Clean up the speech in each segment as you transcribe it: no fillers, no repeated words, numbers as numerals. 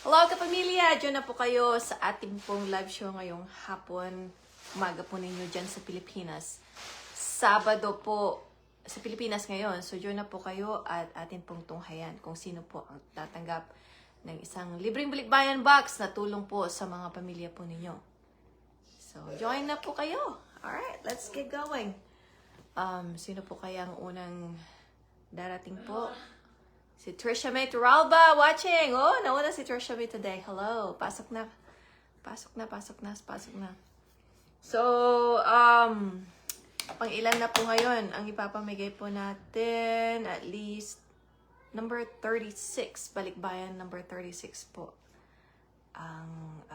Hello kapamilya! Diyan na po kayo sa ating pong live show ngayong hapon. Umaga po ninyo dyan sa Pilipinas. Sabado po sa Pilipinas ngayon. So diyan na po kayo at atin pong tunghayan kung sino po ang tatanggap ng isang libreng balikbayan box na tulong po sa mga pamilya po ninyo. So join na po kayo. Alright, let's get going. Sino po kaya ang unang darating po? Si Trisha May Turalba watching. Oh, nauna si Trisha May today. Hello. Pasok na. Pasok na. So, pang ilan na po ngayon ang ipapamigay po natin? At least number 36. Balikbayan number 36 po. Ang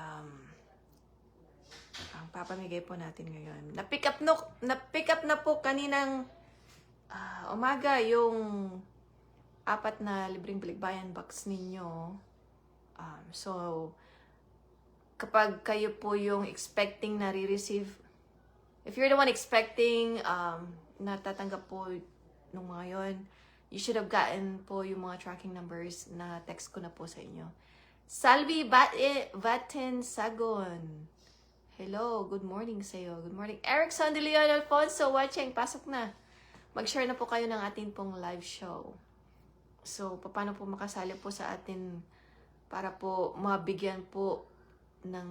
papamigay po natin ngayon. Na-pick up na po kaninang umaga yung apat na libreng balikbayan box ninyo. So, kapag kayo po yung expecting na re-receive, if you're the one expecting natatanggap po nung mga yon, you should have gotten po yung mga tracking numbers na text ko na po sa inyo. Salvi Vaten Sagon. Hello, good morning sa'yo. Good morning. Erickson De Leon Alfonso watching. Pasok na. Mag-share na po kayo ng ating pong live show. So, paano po makasali po sa atin para po mabigyan po ng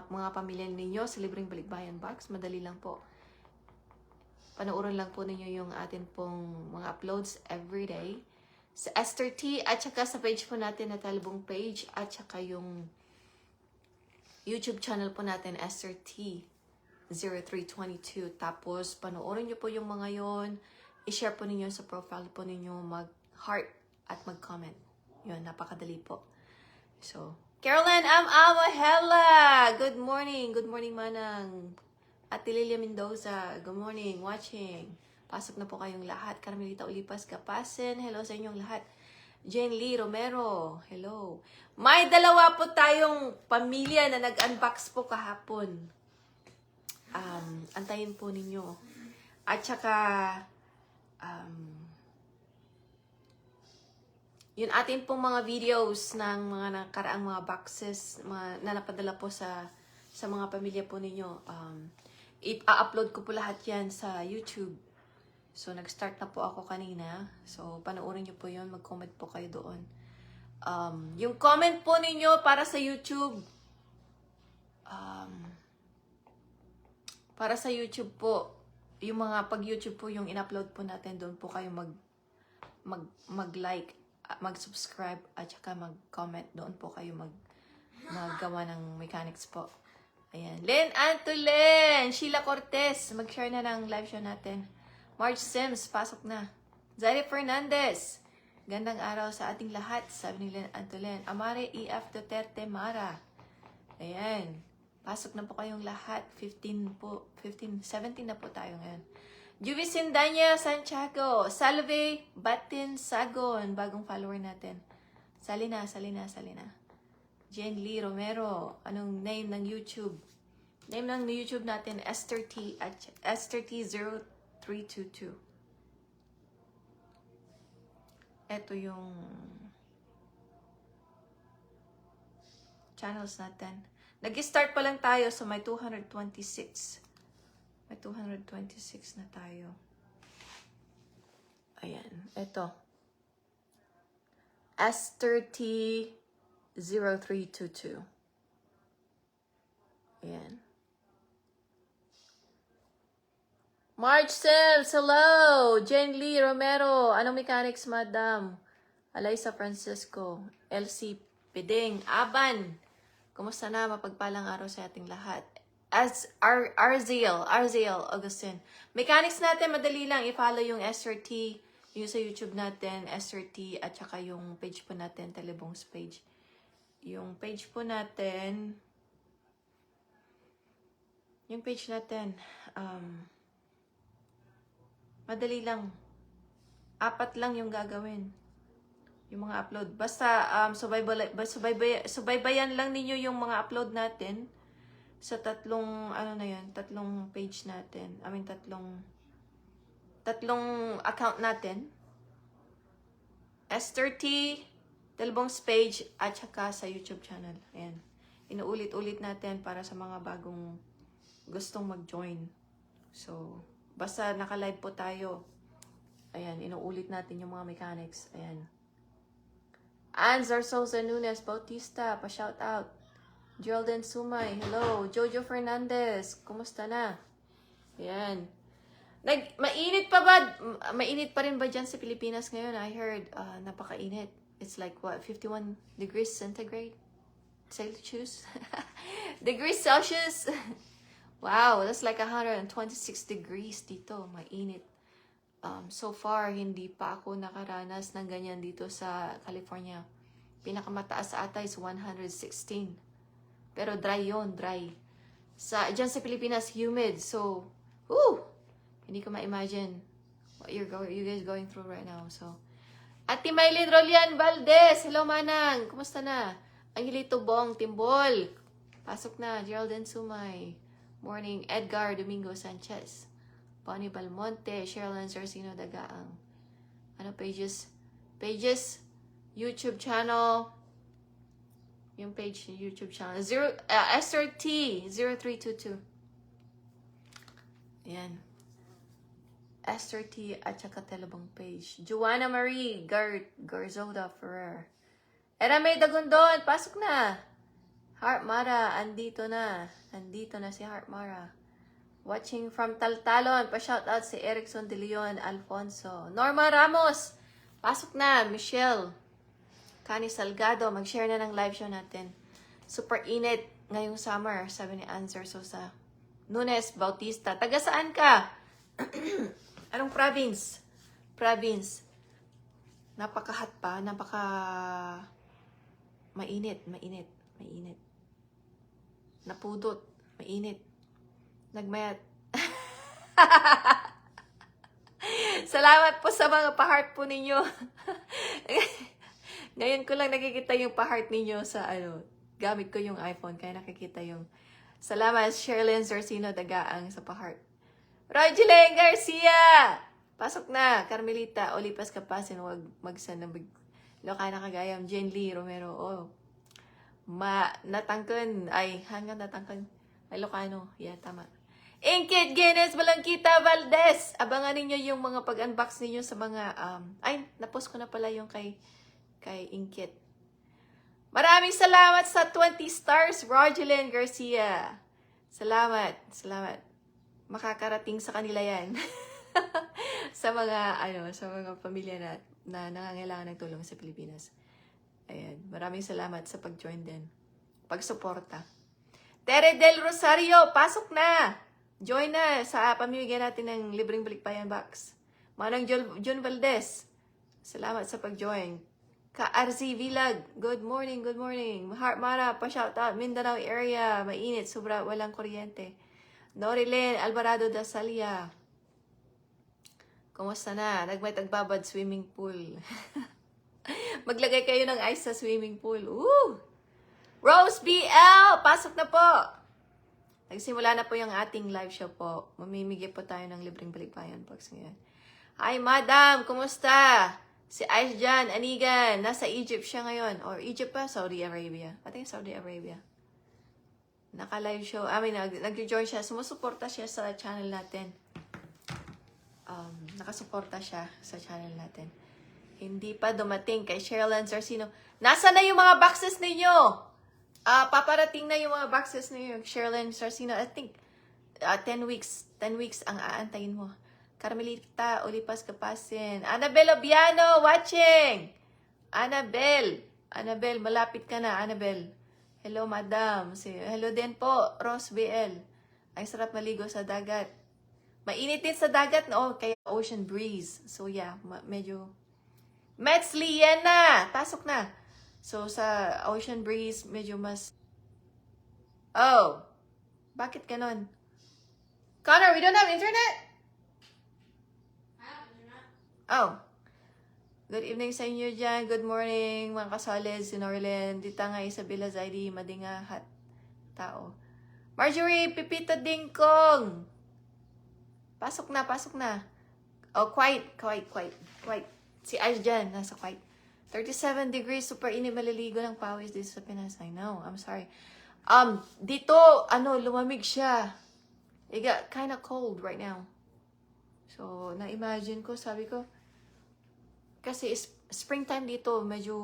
mga pamilya ninyo sa libreng balikbayan box? Madali lang po. Panoorin lang po ninyo yung atin pong mga uploads everyday sa Esther T at saka sa page po natin na Talbong page at saka yung YouTube channel po natin Esther T 0322. Tapos, panoorin nyo po yung mga yon, i-share po ninyo sa profile po ninyo, mag-heart at mag-comment. Yun, napakadali po. So, Caroline Amahela! Good morning! Good morning, Manang! Ate Lilia Mendoza, good morning, watching. Pasok na po kayong lahat. Carmelita Ulipas Kapasin, hello sa inyong lahat. Jane Lee Romero, hello. May dalawa po tayong pamilya na nag-unbox po kahapon. Antayin po ninyo. At saka, yun atin pong mga videos ng mga nakaraang mga boxes na napadala po sa mga pamilya po ninyo. I-upload ko po lahat yan sa YouTube. So, nag-start na po ako kanina. So, panoorin nyo po yun. Mag-comment po kayo doon. Yung comment po ninyo para sa YouTube, po, yung mga pag-YouTube po, yung in-upload po natin, doon po kayo mag-like, mag-subscribe, at saka mag-comment. Doon po kayo maggawa ng mechanics po. Ayan. Len Antulen, Sheila Cortez, mag-share na ng live show natin. Marge Sims, pasok na. Zaire Fernandez, gandang araw sa ating lahat, sabi ni Len Antulen. Amare EF Duterte Mara. Ayan. Pasok na po kayong lahat. 17 na po tayo ngayon. Juvisindanya Santiago, Salve Batin Sagon, bagong follower natin. Salina. Jen Lee Romero, anong name ng YouTube? Name ng YouTube natin, Esther T at Esther T 0322. Ito yung channels natin. Nag-start pa lang tayo so may 226. May 226 na tayo. Ayan. Ito. Esther T 0322. Ayan. Marge Sims, hello! Jane Lee Romero, anong mechanics, madam? Alaysa Francisco, LC Piding, Aban, kumusta na? Mapagpalang araw sa ating lahat. As Arziel Augustin. Mechanics natin, madali lang. I-follow yung Esther T, yung sa YouTube natin, Esther T, at saka yung page po natin, Talibong's page. Yung page po natin, madali lang. 4 lang yung gagawin. Yung mga upload. Basta, subaybayan lang ninyo yung mga upload natin sa tatlong page natin. Tatlong account natin. Esther T Telebong's page at saka sa YouTube channel. Ayan. Inuulit-ulit natin para sa mga bagong gustong mag-join. So, basta naka-live po tayo. Ayan, inuulit natin yung mga mechanics. Ayan. Anzar Souza Nunes Bautista, pa-shout out. Geraldine Sumay, hello. Jojo Fernandez, kumusta na? Ayan. Mainit pa rin ba dyan sa Pilipinas ngayon? I heard, napakainit. It's like, what, 51 degrees centigrade? Celsius? Degrees Celsius? Wow, that's like 126 degrees dito. Mainit. So far, hindi pa ako nakaranas ng ganyan dito sa California. Pinakamataas sa ata is 116. Pero dry yon, dry. Dyan sa Pilipinas, humid. So, hindi ko ma-imagine what you guys going through right now. So, Ate Maylin Rolian Valdez, hello manang, kumusta na? Angelito Bong Timbol, pasok na. Geraldine Sumay, morning. Edgar Domingo Sanchez, Bonnie Balmonte, Sherilyn Sarcino Dagaang. Ano pages? YouTube channel. Yung page ng YouTube channel. Esther T 0322. Ayan. Esther T at saka Telebong page. Joanna Marie Garzoda Ferrer. Eramay Dagundon, pasok na. Heart Mara, andito na. Andito na si Heart Mara. Watching from Taltalon, pa-shout out si Erickson De Leon Alfonso. Norma Ramos, pasok na. Michelle Cani Salgado, mag-share na ng live show natin. Super init ngayong summer, sabi ni Anzar Sosa. Nunes Bautista, taga saan ka? Anong province? Napaka-hot pa, mainit. Napudot, mainit. Nagmayat. Salamat po sa mga pa-heart po ninyo. Ngayon ko lang nakikita yung pa-heart ninyo sa gamit ko yung iPhone, kaya nakikita yung salamat, Sherilyn Sarcino Dagaang sa pa-heart. Rogeline Garcia! Pasok na. Carmelita Olipas Kapasin, huwag mag-send ng Lokana Kagayam. Jen Lee Romero. Natangkan. Hanggang natangkan. Ay, Lokano. Yeah, tama. Inkit Guinness Balangkita Valdez. Abangan ninyo yung mga pag-unbox ninyo sa mga, napost ko na pala yung kay Inkit. Maraming salamat sa 20 stars, Rogeline Garcia. Salamat. Makakarating sa kanila yan. sa mga pamilya na nangangailangan ng tulong sa Pilipinas. Ayan, maraming salamat sa pag-join din. Pagsuporta. Tere Del Rosario, pasok na! Join na sa pamimigay natin ng libreng balikbayan box. Manang John Valdez, salamat sa pag-join. Ka-RC Vilag, good morning. Heart Mara, pa-shoutout. Mindanao area, mainit, sobra, walang kuryente. Norilyn Alvarado Dasalia. Kumusta na? Nagbabad swimming pool. Maglagay kayo ng ice sa swimming pool. Rose BL, pasok na po. Nagsimula na po yung ating live show po. Mamimigay po tayo ng libreng balikbayan box ngayon. Hi, madam. Kumusta? Si Ice Jan Anigan. Nasa Egypt siya ngayon. Or Egypt pa? Saudi Arabia. I think Saudi Arabia. Naka-live show. Nag-join siya. Sumusuporta siya sa channel natin. Nakasuporta siya sa channel natin. Hindi pa dumating kay Sherilyn Sarcino. Nasa na yung mga boxes ninyo? Paparating na yung mga boxes ninyo. Sherilyn Sarcino, I think 10 weeks. 10 weeks ang aantayin mo. Carmelita Olipas Kapasin. Annabel Obiano watching. Annabel, malapit ka na, Annabel. Hello, madam. Hello din po, Ross BL. Ay, sarap maligo sa dagat. Mainit din sa dagat, no? Kaya ocean breeze. So, yeah, medyo... Mets Liena! Pasok na. So, sa ocean breeze, medyo mas... Bakit ganon? Connor, we don't have internet? Good evening sa inyo dyan. Good morning, mga kasolid, si Norlen, Dita nga Isabela Zaidi, Madinga, tao. Marjorie, Pipito Dingkong. Pasok na. Oh, quiet. Si Ash dyan, nasa quiet. 37 degrees, super init, maliligo ng pawis dito sa Pinas. I know, I'm sorry. Dito, lumamig siya. It got kind of cold right now. So, na-imagine ko, sabi ko, kasi springtime dito, medyo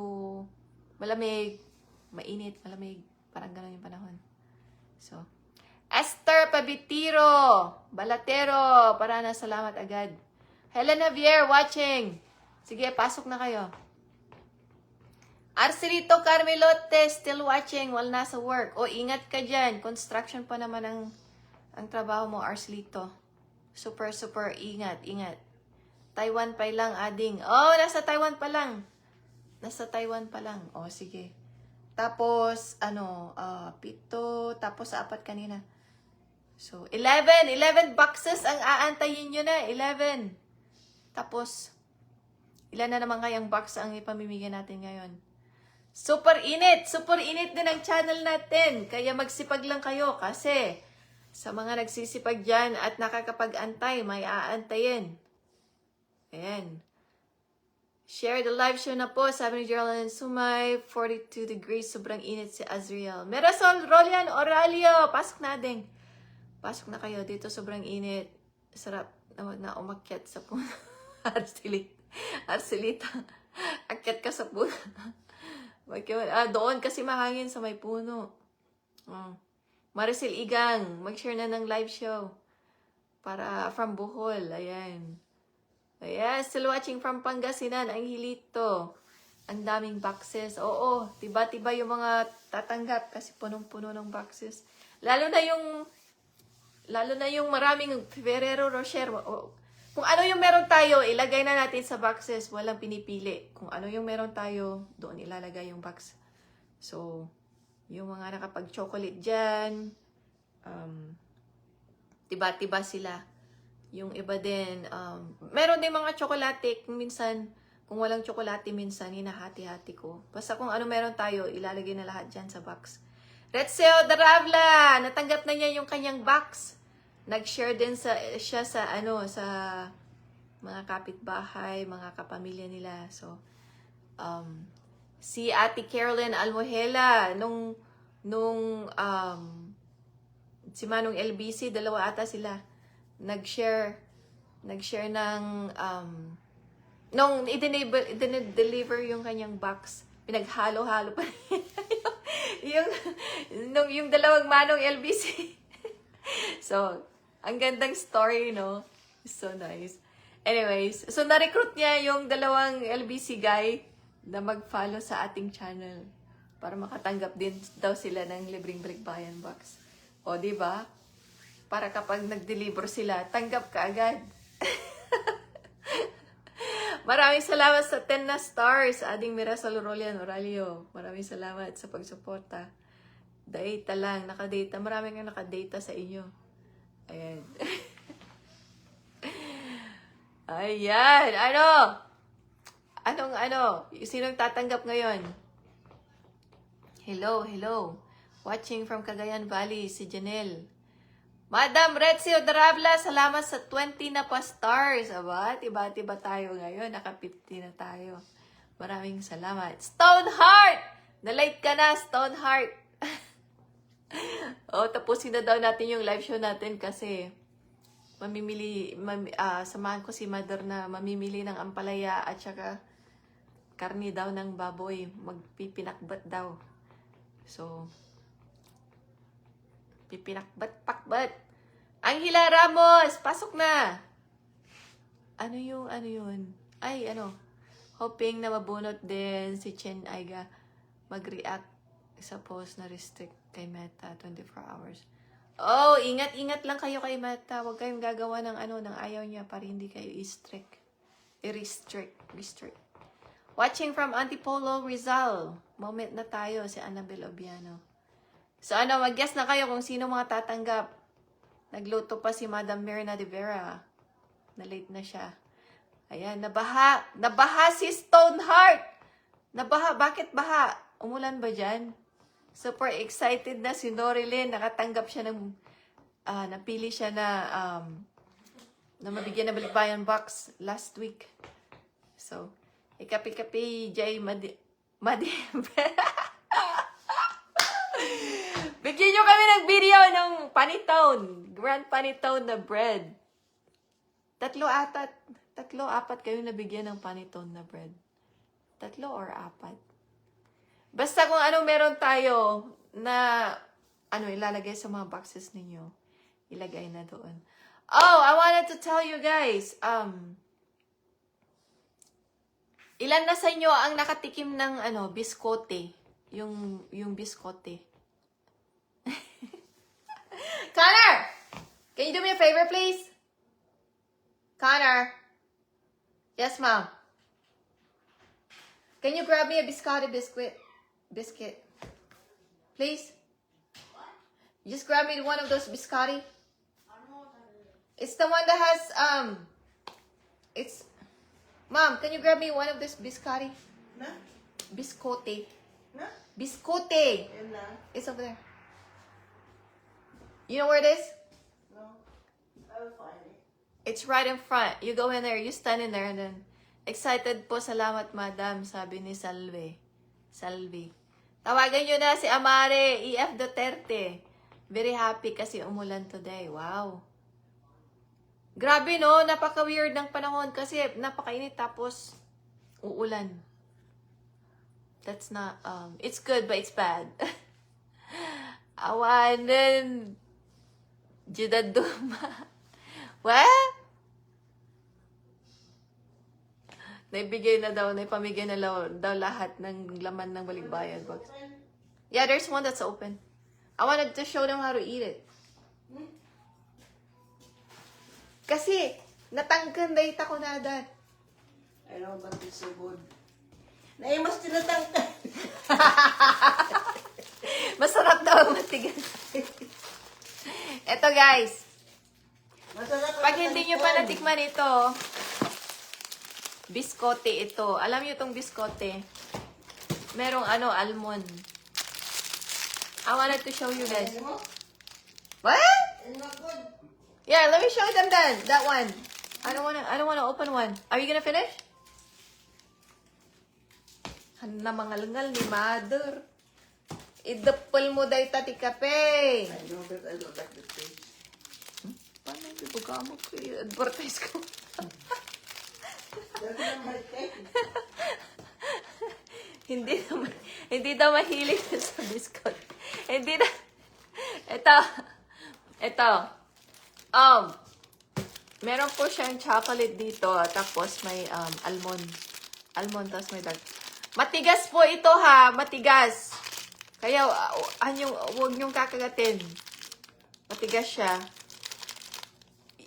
malamig, mainit, malamig. Parang gano'n yung panahon. So, Esther Pabitiro, Balatero, parana, salamat agad. Helen Javier, watching. Sige, pasok na kayo. Arcelito Carmelote, still watching while nasa work. O, ingat ka dyan. Construction pa naman ang trabaho mo, Arcelito. Super, super ingat, ingat. Taiwan pa lang, ading. Oh, nasa Taiwan pa lang. Nasa Taiwan pa lang. Oh, sige. Tapos, 7, tapos 4 kanina. So, 11 boxes ang aantayin nyo na. 11. Tapos, ilan na naman kayang box ang ipamimigay natin ngayon? Super init din ang channel natin. Kaya magsipag lang kayo kasi sa mga nagsisipag dyan at nakakapag-antay, may aantayin. Ayan. Share the live show na po. Sabi ni Geraldine Sumay, 42 degrees, sobrang init si Azriel. Merasol, Rolian, Oralio, pasok na din. Pasok na kayo dito, sobrang init. Sarap na umakyat sa puno. Arcelita, akyat ka sa puno. Doon kasi mahangin sa may puno. Maricel Igang, mag-share na ng live show. Para from Bohol, ayan. Ayan, still watching from Pangasinan, ang Hilito. Ang daming boxes. Oo, tiba-tiba yung mga tatanggap kasi punong-puno ng boxes. Lalo na yung maraming Ferrero Rocher. Kung ano yung meron tayo, ilagay na natin sa boxes. Walang pinipili. Kung ano yung meron tayo, doon ilalagay yung box. So, yung mga nakapag-chocolate dyan, tiba-tiba sila. Yung iba din, meron din mga tsokolate. Kung walang tsokolate, minsan, hinahati-hati ko. Basta kung ano meron tayo, ilalagay na lahat dyan sa box. Retseo Daravla, natanggap na niya yung kanyang box. Nag-share din siya sa mga kapitbahay, mga kapamilya nila. So, si Ate Carolyn Almohela, si Manong LBC, dalawa ata sila, nag-share ng, nung i-deliver yung kanyang box, pinaghalo-halo pa yung dalawang Manong LBC. So, ang gandang story, no? So nice. Anyways, so na-recruit niya yung dalawang LBC guy na mag-follow sa ating channel para makatanggap din daw sila ng libreng Balikbayan box. O, di ba? Para kapag nag-deliver sila, tanggap ka agad. Maraming salamat sa 10 na stars, ading Mirasol Rolian Oralio. Maraming salamat sa pagsuporta. Data lang, nakadata. Maraming nga nakadata sa inyo. Ayan. Ayan. Sinong tatanggap ngayon? Hello. Watching from Cagayan Valley, si Janelle. Madam Retsio Daravla, salamat sa 20 na pa stars. Aba, tiba-tiba tayo ngayon. Naka-50 na tayo. Maraming salamat. Stoneheart! Na-like ka na, Stoneheart. Tapusin na daw natin yung live show natin kasi samahan ko si Mother na mamimili ng ampalaya at saka karni daw ng baboy. Magpipinakbat daw. So, pipinakbat-pakbat. Angela Ramos, pasok na. Ano yun? Hoping na mabunot din si Chen Aiga mag-react sa post na restrict kay Meta 24 hours. Oh, ingat lang kayo kay Meta. Huwag kayong gagawa ng ayaw niya para hindi kayo i-restrict. Watching from Antipolo, Rizal. Moment na tayo, si Annabel Obiano. So mag-guess na kayo kung sino mga tatanggap. Nagluto pa si Madam Mirna de Vera. Na-late na siya. Ayan, nabaha. Nabaha si Stoneheart. Nabaha. Bakit baha? Umulan ba dyan? Super excited na si Norilyn. Nakatanggap siya ng, napili siya na mabigyan na Balikbayan box last week. So, Ikapi-kapi, Jay, Madi. Bigyan nyo kami ng video ng panitone. Grand panitone na bread. 3, 4 kayong nabigyan ng panitone na bread. 3 or 4. Basta kung ano meron tayo na ilalagay sa mga boxes ninyo, ilagay na doon. Oh, I wanted to tell you guys, ilan na sa inyo ang nakatikim ng biskote? Yung biskote. Connor! Can you do me a favor, please? Connor? Yes, Mom. Can you grab me a biscotti biscuit? Please? Just grab me one of those biscotti. It's the one that has, Mom, can you grab me one of this biscotti? Na? Biscote. Na? Biscote. Yan na. It's over there. You know where it is? No. I'll find it. It's right in front. You go in there, you stand in there, and then, excited po, salamat madam, sabi ni Salve. Tawagan nyo na si Amare, EF Duterte. Very happy kasi umulan today. Wow. Grabe no, napaka-weird ng panahon kasi napakainit tapos uulan. That's not, it's good but it's bad. Awanan. Jidaduma. What? Naibigay na daw, naipamigay na daw lahat ng laman ng balikbayan box. Yeah, there's one that's open. I wanted to show them how to eat it. Kasi, natangkan na ita ko na that. I know, but it's so good. Naimas tinatangkan. Masarap daw ang matigas. Eto guys, Masarap. pag hindi nyo pa natikman ito, biskote ito. Alam nyo itong biskote? Merong almond. I wanted to show you guys. What? It's not good. Yeah, let me show them that one. I don't wanna open one. Are you gonna finish? Na mangalngal ni mother. Idapal mo day tati kape. I know, but I don't like the taste. Paano yung bugamo ko? Advertise ko. That's not my taste. Hindi daw mahilig sa biscuit. Hindi na. Ito. Meron po siyang chocolate dito. Tapos may almond. Almond, tapos may dark. Matigas po ito ha. Matigas. Kaya, huwag niyong kakagatin. Matigas siya.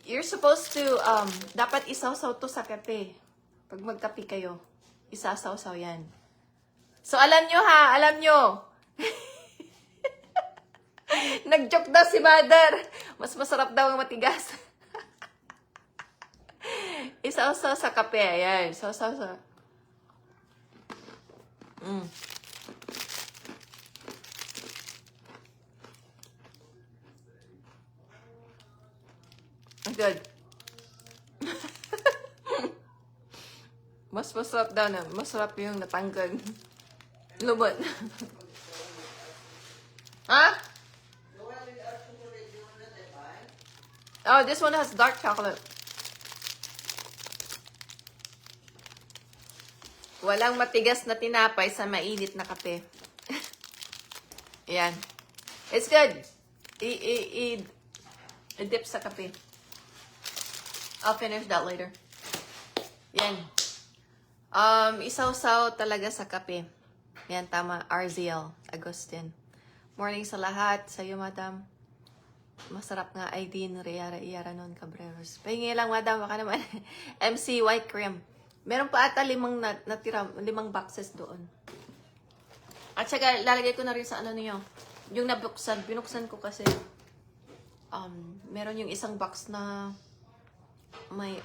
You're supposed to, dapat isawsaw to sa kape. Pag magkape kayo, isasawsaw yan. So, alam nyo ha, alam nyo. Nag-joke daw si Mother. Mas masarap daw ang matigas. Isawsaw sa kape. Ayan, isawsaw sa... Good. Mas masarap daw na. Masarap yung natanggal. Lumot. Huh? Oh, this one has dark chocolate. Walang matigas na tinapay sa mainit na kape. Ayan. It's good. I-dip sa kape. I'll finish that later. Yan. Isaw-saw talaga sa kape. Yan, tama. RZL. Agustin. Morning sa lahat. Sa'yo, madam. Masarap nga ay din. Iyara nun, Cabreros. Pahingi lang, madam. Baka naman. MC White Cream. Meron pa ata 5 natira. 5 boxes doon. At saka, lalagay ko na rin sa niyo. Yung nabuksan. Binuksan ko kasi. Meron yung isang box na may,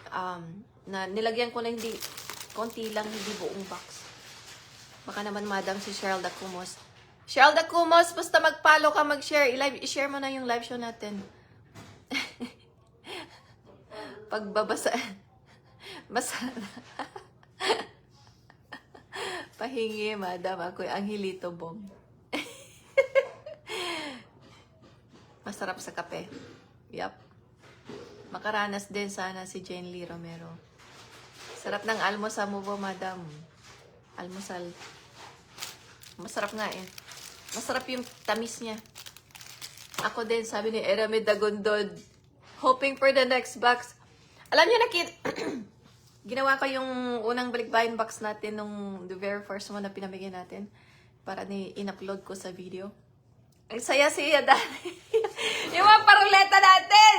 na nilagyan ko na hindi, konti lang, hindi buong box. Baka naman, madam, si Cheryl Dacumos. Cheryl Dacumos, basta mag-follow ka, mag-share. I-share mo na yung live show natin. Pagbabasa. Basa na. Pahingi, madam. Ako'y Angelito Bong. Masarap sa kape. Yup. Makaranas din sana si Jane Lee Romero. Sarap ng almusal mo ba, madam? Almusal. Masarap nga eh. Masarap yung tamis niya. Ako din, sabi ni Erame Dagondod, hoping for the next box. Alam niyo, ginawa ko yung unang balikbayan box natin nung the very first one na pinamigay natin para in-upload ko sa video. Ang saya-saya dati. Yung mga paruleta natin!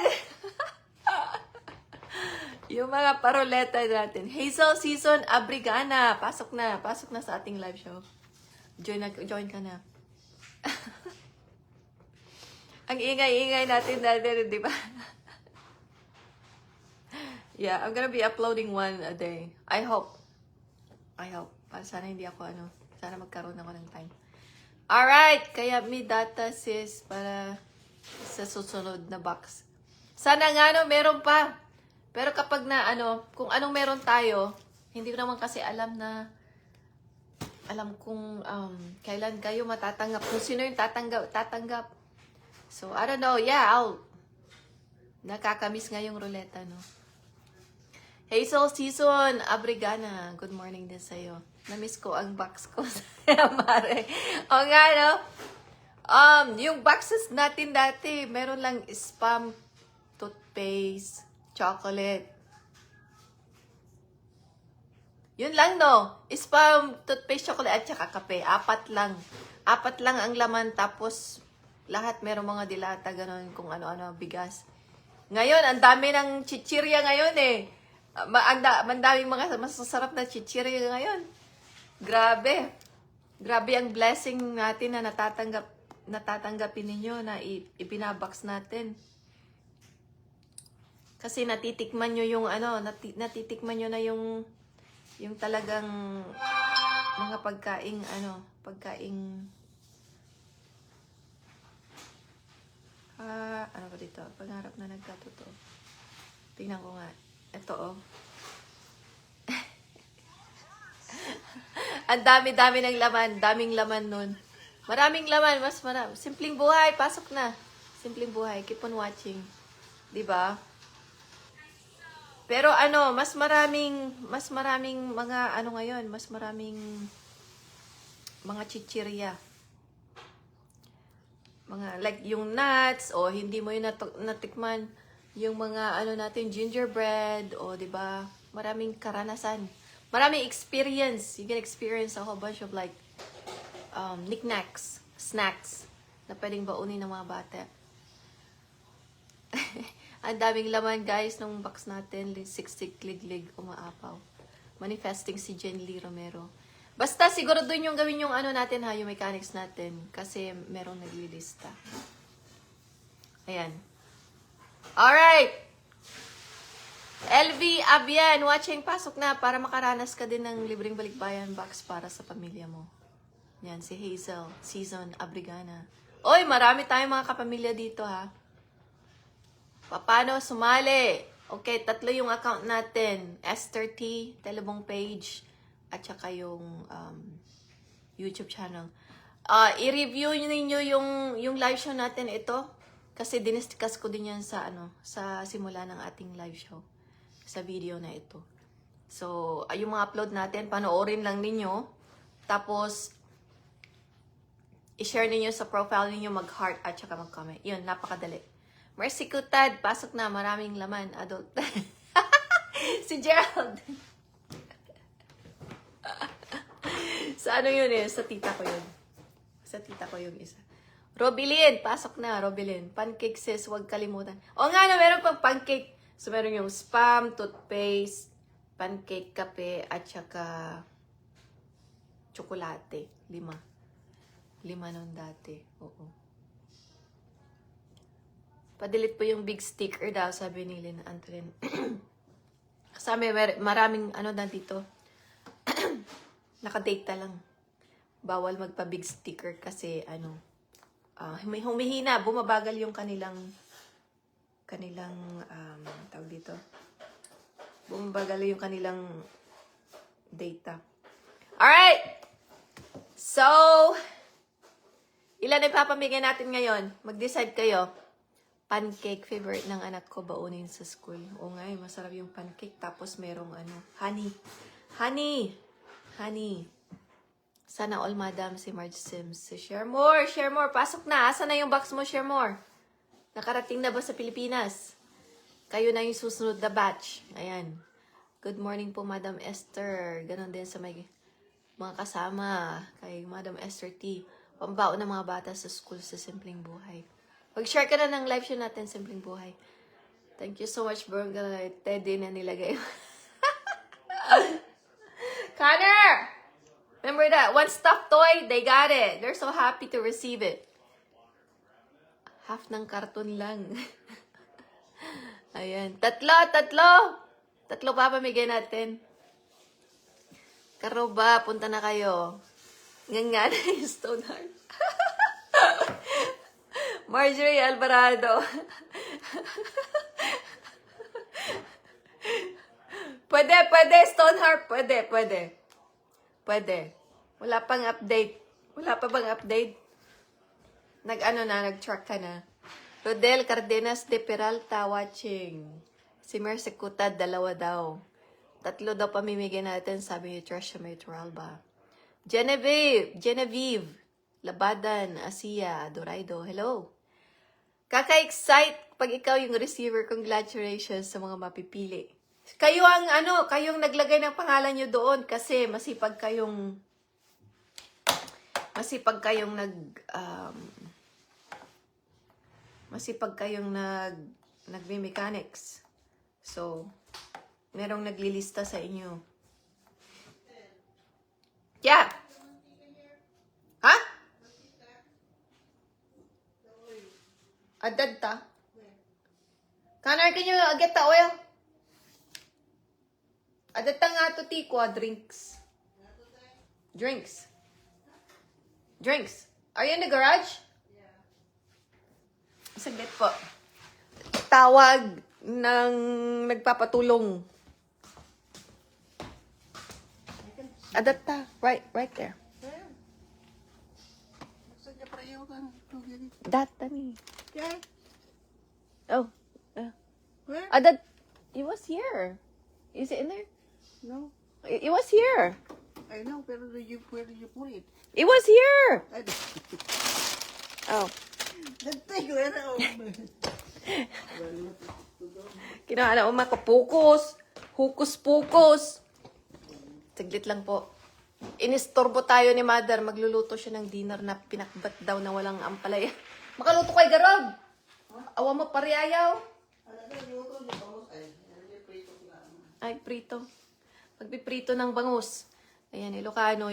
Yung mga paruleta natin. Hazel Season Abrigana. Pasok na sa ating live show. Join ka na. Ang ingay-ingay natin dati, di ba? Yeah, I'm gonna be uploading one a day. I hope. Sana hindi ako sana magkaroon ako ng time. Alright, kaya may data sis para sa susunod na box. Sana nga meron pa. Pero kapag kung anong meron tayo, hindi ko naman kasi alam kung kailan kayo matatanggap. Kung sino yung tatanggap. So, I don't know. Yeah, nakakamiss nga yung ruleta, no? Hazel Season Abrigana. Good morning din sa'yo. Namiss ko ang box ko sa Mare. O nga, no? Yung boxes natin dati, meron lang spam, toothpaste, chocolate. Yun lang, no? Spam, toothpaste, chocolate, at saka kape. Apat lang ang laman, tapos lahat merong mga dilata, gano'n, kung ano-ano, bigas. Ngayon, ang dami ng chichirya ngayon eh. Ang daming mga masasarap na chichirya ngayon. Grabe. Grabe ang blessing natin na natatanggapin ninyo na ipinabox natin. Kasi natitikman nyo yung natitikman nyo na yung talagang mga pagkaing ano ba dito? Pangarap na nagkatotoo. Tingnan ko nga. Ito, oh. Ang dami-dami ng laman. Daming laman nun. Maraming laman. Mas marami. Simpleng buhay. Pasok na. Simpleng buhay. Keep on watching. Diba? Pero mas maraming mga ngayon. Mas maraming mga chichirya. Mga like yung nuts o hindi mo yung natikman yung mga natin gingerbread o di ba maraming karanasan, maraming experience. You can experience a whole bunch of like knickknacks, snacks na pwedeng baunin ng mga bata. Ang daming laman guys nung box natin. 60 kliglig umaapaw. Manifesting si Jen Lee Romero. Basta siguro doon yung gawin yung natin ha, yung mechanics natin. Kasi merong naglilista. Ayan. Alright. LV Abian, watching, pasok na para makaranas ka din ng libreng balikbayan box para sa pamilya mo. Yan, si Hazel Season Abrigana. Oy, marami tayong mga kapamilya dito ha. Paano sumali? Okay, 3 yung account natin. Esther T, Telebong page, at saka yung YouTube channel. I-review ninyo yung live show natin ito. Kasi diniscuss ko din yan sa simula ng ating live show. Sa video na ito. So, yung mga upload natin, panoorin lang ninyo. Tapos, i-share ninyo sa profile ninyo, mag-heart at saka mag-comment. Yun, napakadali. Mercy Kutad, pasok na, maraming laman, adult. Si Gerald. Sa yun eh, sa tita ko yun. Sa tita ko yung isa. Robilyn, pasok na, Robilyn. Pancake sis, huwag kalimutan. O nga na, meron pang pancake. So, meron yung spam, toothpaste, pancake, kape, at saka tsokolate. 5 nun dati. Oo. Padelete po yung big sticker daw, sabi ni Lynn Antolin. Kasama, maraming dito. Nakadata lang. Bawal magpa-big sticker kasi humihina, bumabagal yung kanilang tawag dito. Bumabagal yung kanilang data. Alright! So, ilan ipapamigay natin ngayon? Mag-decide kayo. Pancake, favorite ng anak ko, baunin sa school. O nga, masarap yung pancake. Tapos merong honey. Honey. Sana all, madam, si Marge Sims. Si Share more. Pasok na. Asa na yung box mo, Share more? Nakarating na ba sa Pilipinas? Kayo na yung susunod na batch. Ayan. Good morning po, Madam Esther. Ganon din sa may mga kasama. Kay Madam Esther T. Pambao ng mga bata sa school sa Simpleng Buhay. Mag-share ka na ng live show natin, Simpleng Buhay. Thank you so much, bro. Teddy na nilagay. Connor! Remember that? One stuffed toy, they got it. They're so happy to receive it. Half ng karton lang. Ayan. Tatlo papamigay natin. Karoba, punta na kayo. Nga na yung Stoneheart. Marjorie Alvarado. Pwede, Stoneheart. Pwede. Wala pang update. Wala pa bang update? Nag-track ka na. Rodel Cardenas de Peralta watching. Si Mercy Cutad, 2 daw. 3 daw pamimigay natin, sabi ni Trisha May Turalba. Genevieve, Labadan, Asia, Doraido, hello. Kaka-excite pag ikaw yung receiver, congratulations sa mga mapipili. Kayo kayong naglagay ng pangalan nyo doon kasi masipag kayong nagme-mechanics. So, merong naglilista sa inyo. Yeah. Ha? Adad ta? Connor, can you get the oil? Adad ta nga to tikwa, drinks. Are you in the garage? Yeah. Saglit po. Tawag ng nagpapatulong. Adata, right there. Datani. Yeah. Oh. Where? Adat, it was here. Is it in there? No. It was here. I know, pero where did you put it? It was here. Oh. Kinakala mo makapokus. Hukus-pukus. Saglit lang po. Inistorbo tayo ni Mother. Magluluto siya ng dinner na pinakbat daw na walang ampalaya. Makaluto kay Garog. Awa mo pariyayaw. Ay, prito. Magpiprito ng bangus. Ayan, Ilocano.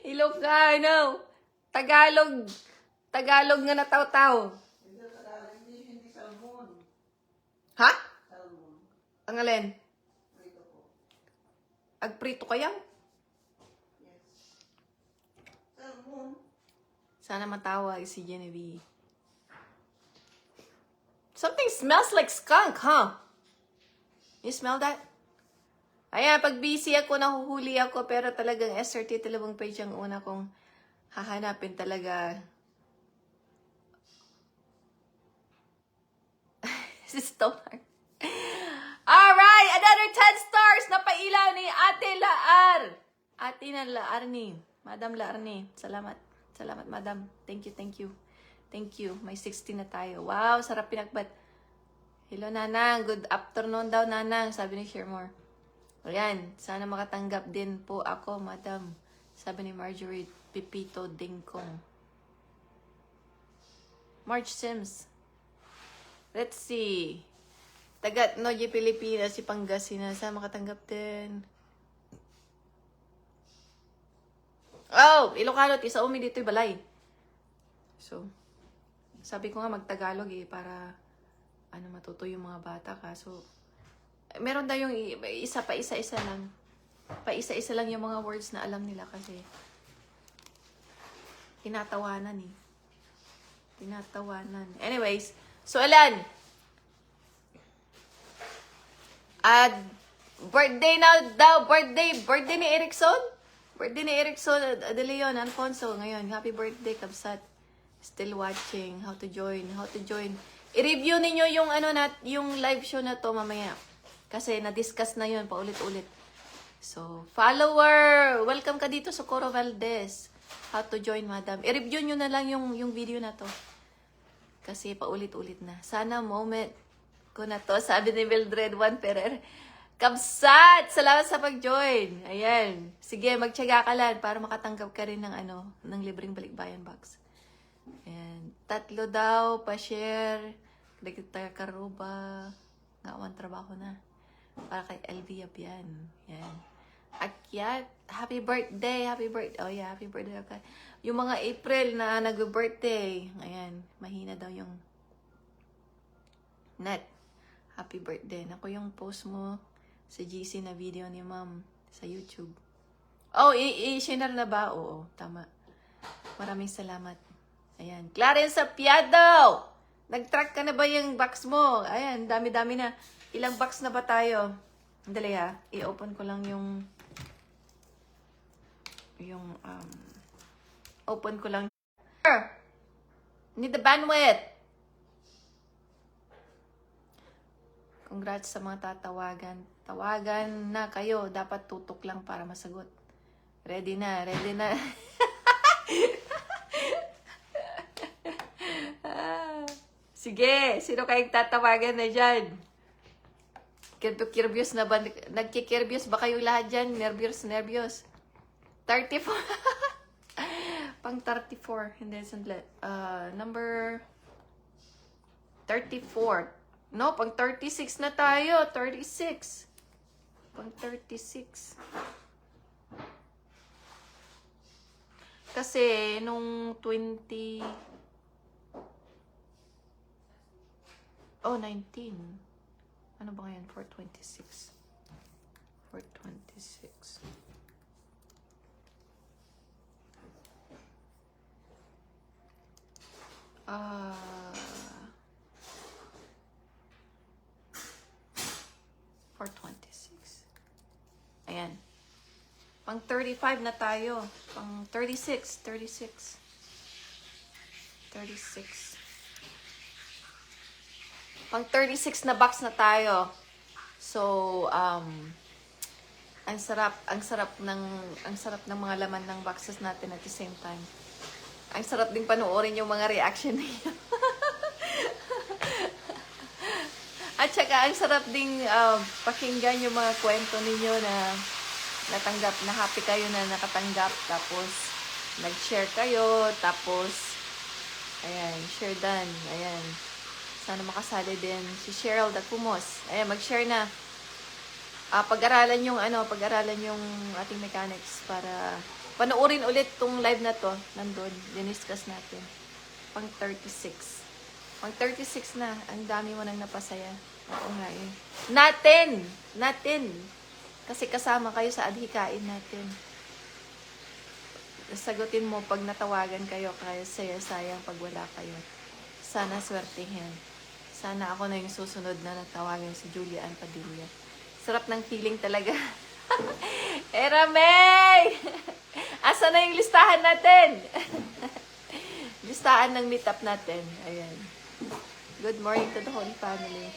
Ilocano. Tagalog nga nataw-taw. Ha? Ang alin? Agprito kaya? Sana matawa si Genevieve. Something smells like skunk, huh? You smell that? Ayan, pag busy ako, nahuhuli ako, pero talagang SRT talabang page ang una kong hahanapin talaga. Si Stoner. Alright, another 10 stars na pailaw ni Ate Laar. Ate na Laarni. Madam Laarni. Salamat, Madam. Thank you. May 16 na tayo. Wow, sarap pinakbat. Hello, Nanang. Good afternoon daw, Nanang. Sabi ni Shermore. Ayan, sana makatanggap din po ako, Madam. Sabi ni Marjorie Pipito Dingkong. Marge Sims. Let's see. Tagat Noye Pilipinas, si Pangasinan. Sana makatanggap din. Oh, Ilocano, isa umi dito'y balay. So, sabi ko nga magtagalog para matuto yung mga bata. Kaso, meron daw yung pa-isa-isa lang. Pa-isa-isa lang yung mga words na alam nila kasi tinatawanan. Anyways, so alan. Birthday na daw, birthday ni Erickson? Birthday ni Erickson De Leon Alfonso ngayon. Happy birthday, Kabsat. Still watching. How to join. I-review ninyo yung yung live show na to mamaya. Kasi na-discuss na yun paulit-ulit. So, follower, welcome ka dito sa Coro Valdez. How to join, madam. I-review nyo na lang yung video na to. Kasi paulit-ulit na. Sana moment ko na to. Sabi ni Mildred Juan Ferrer. Kabsat! Salamat sa pag-join. Ayan. Sige, magtiyaga ka lang para makatanggap ka rin ng ng libreng balikbayan box. Ayan. 3 daw, pa-share. Kita karuba. Ngawan trabaho na. Para kay LV yan. Ayan. Akyat. Happy birthday. Oh yeah, happy birthday. Okay. Yung mga April na nag-birthday. Ayan. Mahina daw yung net. Happy birthday. Naku yung post mo sa GC na video ni ma'am sa YouTube. Oh, i-share na ba? Oo, tama. Maraming salamat. Ayan. Clarence Apiado! Nag-track ka na ba yung box mo? Ayan, dami-dami na. Ilang box na ba tayo? Dali ha. I-open ko lang yung open ko lang. Need the bandwidth. Congrats sa mga tatawagan. Tawagan na kayo. Dapat tutok lang para masagot. Ready na. Sige, sino kayong tatawagan na dyan? Kirbyos na ba? Nagkikirbyos ba kayo lahat dyan? Nervyos. 34. Pang 34. Hindi, sandali. Number 34. No, pang 36 na tayo. 36. Pang 36. Kasi, nung 20... Oh, 19. Ano ba ngayon? 426. 426. Ah... 426. Ayan. Pang 35 na tayo. Pang 36. Pang 36 na box na tayo. So, ang sarap ng mga laman ng boxes natin at the same time. Ang sarap ding panoorin yung mga reaction niyo. At saka, ang sarap ding pakinggan yung mga kwento ninyo na natanggap, na happy kayo na nakatanggap. Tapos, nag-share kayo. Tapos, ayan, share done. Ayan. Sana makasali din si Cheryl Dacumos. Ayan, mag-share na. Pag-aralan yung ating mechanics para panoorin ulit tong live na to. Nandun, diniscuss natin. Pang 36. Pang 36 na. Ang dami mo nang napasaya. Oo nga eh. Natin. Kasi kasama kayo sa adhikain natin. Sagutin mo pag natawagan kayo kasi sayang pag wala kayo. Sana swertihin. Sana ako na yung susunod na natawagan si Julian Padilla. Sarap ng feeling talaga. May! Asa na yung listahan natin? Listahan ng meetup natin. Ayan. Good morning to the Holy Family.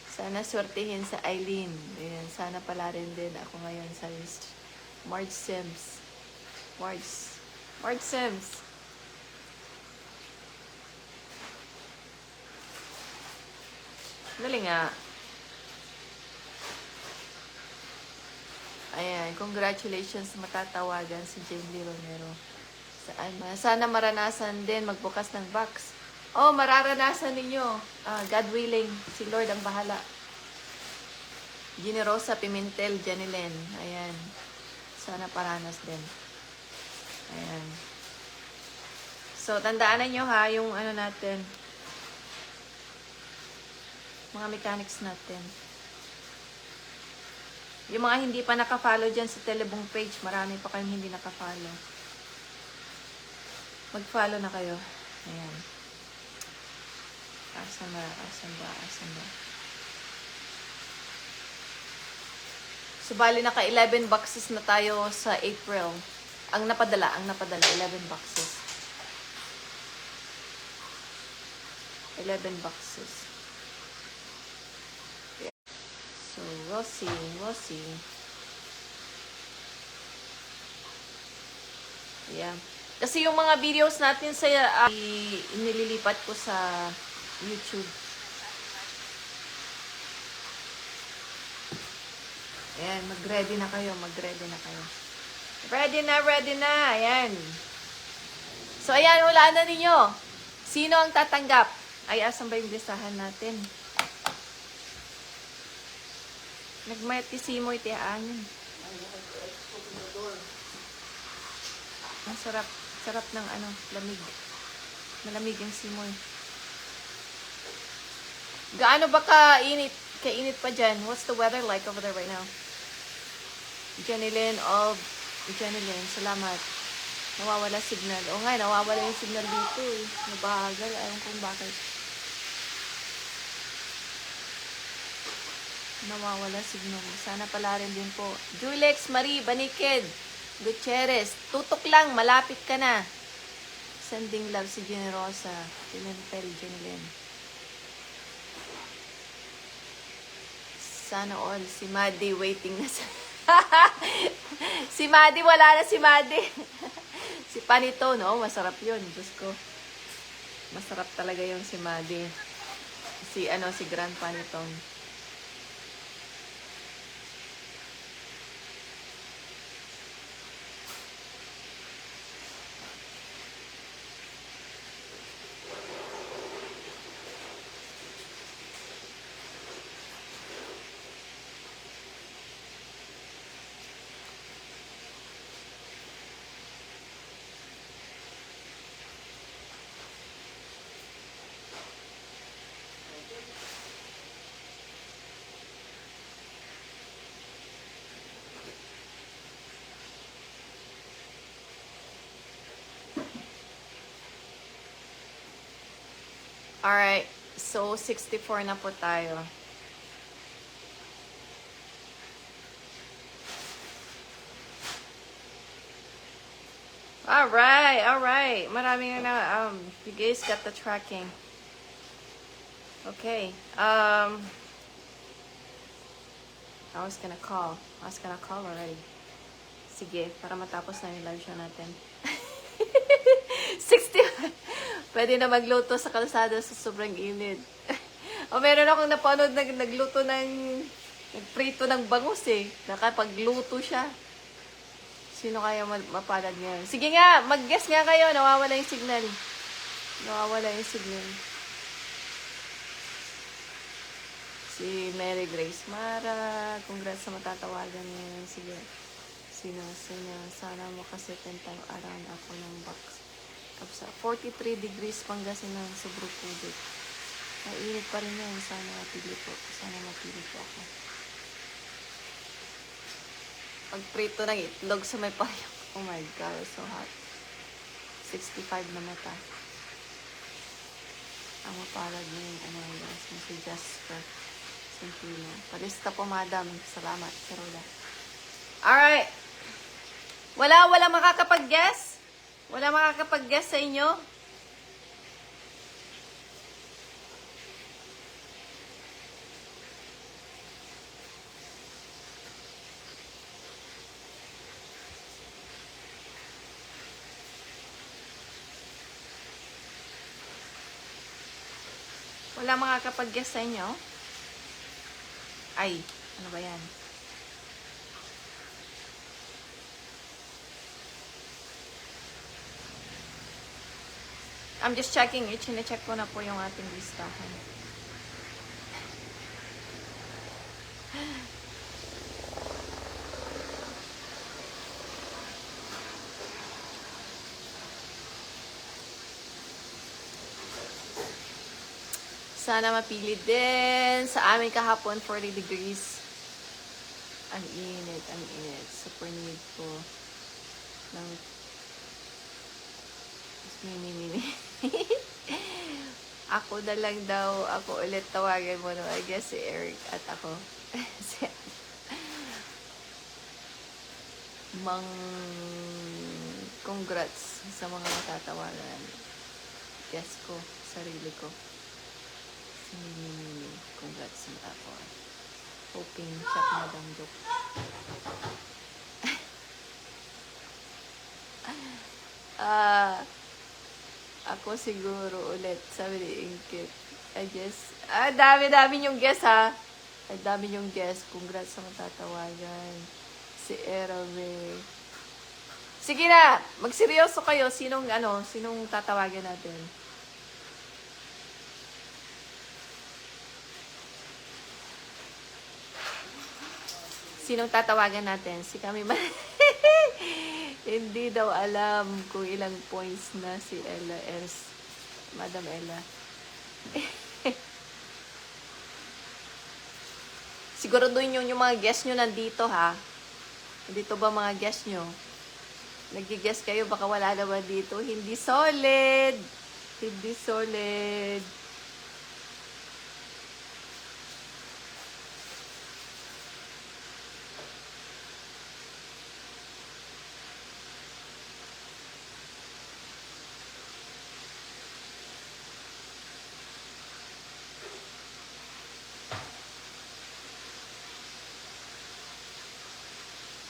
Sana swertihin sa Eileen. Ayan. Sana pala rin din ako ngayon sa list. Marge Sims. Marge Sims. Dali nga. Ayan. Congratulations sa matatawagan si Jane Lee Romero. Sana maranasan din magbukas ng box. Oh, mararanasan ninyo. God willing, si Lord ang bahala. Generosa Pimentel, Janilen. Ayan. Sana paranas din. Ayan. So, tandaan nyo ha, yung natin. Mga mechanics natin. Yung mga hindi pa nakafollow dyan sa Telebong page, marami pa kayong hindi nakafollow. Mag-follow na kayo. Ayan. Asan ba? So, bali naka 11 boxes na tayo sa April. Ang napadala, 11 boxes. 11 boxes. Yeah. So, we'll see. Yeah. Kasi yung mga videos natin sa nililipat ko sa YouTube. Ayan, mag-ready na kayo. Ready na. Ayan. So, ayan, wala na ninyo. Sino ang tatanggap? Ay, asan ba yung listahan natin? Nagmatisimoy tiyaan. Ang sarap. Sarap ng lamig. Malamig yung simoy. Gaano ba kainit pa dyan? What's the weather like over there right now? Jenilyn, salamat. Nawawala signal. O nga, nawawala yung signal dito eh. Nabagal. Ayaw kung bakit. Nawawala signal. Sana pala rin din po. Julex, Marie, Banikid, Gutierrez. Tutok lang. Malapit ka na. Sending love si Generosa. Pimentel, Jenilyn. Sana all. Si Maddie waiting na sa... Si Maddie, wala na si Maddie. Si Panito, no? Masarap yun. Diyos ko. Masarap talaga yung si Maddie. Si Grand Panitong. Alright. So, 64 na po tayo. Alright. Maraming na, you guys got the tracking. Okay. I was gonna call already. Sige, para matapos na yung live show natin. 60. Pwede na magluto sa kalsada sa sobrang init. O meron akong napanood nagluto nagprito ng bangus eh. Nakapagluto siya. Sino kaya mapalad niya? Sige nga, mag-guess nga kayo. Nawawala yung signal. Si Mary Grace Mara. Congrats sa matatawagan niya. Sige. Sino. Sana makasitin tayo around ako ng box. Kapsa. 43 degrees Pangasinan. Sobrang tubig. Mainit pa rin yun. Sana mapili po ako. Pagprito ng itlog sa may payong. Oh my God, so hot. 65 na mata. Ang mapalad niya yung si Jasper Centino. Palista po, madam. Salamat, Carola. Alright. Wala makakapag-guess? Wala makakapag-guess sa inyo? Wala makakapag-guess sa inyo? Ay, ano ba yan? I'm just checking. Chine-check ko na po yung ating listahan. Sana mapili din. Sa amin kahapon, 40 degrees. Ang init. Super need po ng mini. Ako na lang daw. Ako ulit tawagan mo. No? I guess si Eric at ako. si Congrats sa mga natatawagan. Guess ko, sarili ko. Si Mimi. Congrats sa natatawagan. Hoping siya pinadamdok. Ako siguro ulit, sabi ni Inkit. I guess, dami-dami yung guess ha. Ay, dami yung guess. Congrats sa matatawagan. Si Erave. Sige na, magseryoso kayo. Sinong tatawagan natin? Sinong tatawagan natin? Si kami ba? Hindi daw alam kung ilang points na si Ella Els. Madam Ella. Siguro doon yung mga guest nyo nandito ha. Nandito ba mga guest nyo? Nag-guess kayo, baka wala naman dito. Hindi solid. Hindi solid.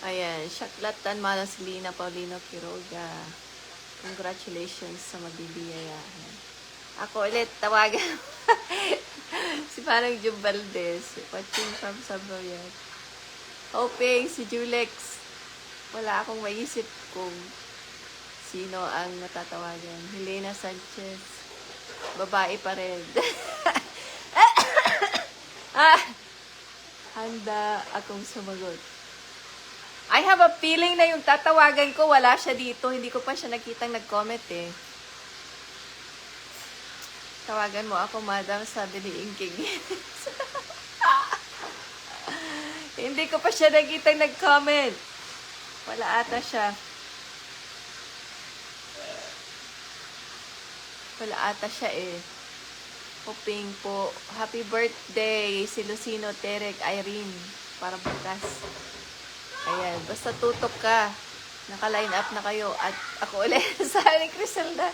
Ayan, Shaklatan Malaslina Paulino Quiroga. Congratulations sa mabibiyayahan. Ako ulit, tawagan. Si Parang Jum Valdez. Watching from Saboyan. Hoping si Julex. Wala akong maisip kung sino ang natatawagan. Helena Sanchez. Babae pa rin. Handa akong sumagot. I have a feeling na yung tatawagan ko, wala siya dito. Hindi ko pa siya nakitang nag-comment eh. Tawagan mo ako, madam, sabi ni Inking. Hindi ko pa siya nakitang nag-comment. Wala ata siya. Wala ata siya eh. Hoping po. Happy birthday si Lucino, Terek, Irene. Para bukas. Ayan, basta tutok ka. Naka-line up na kayo. At ako ulit, sabi ni Criselda.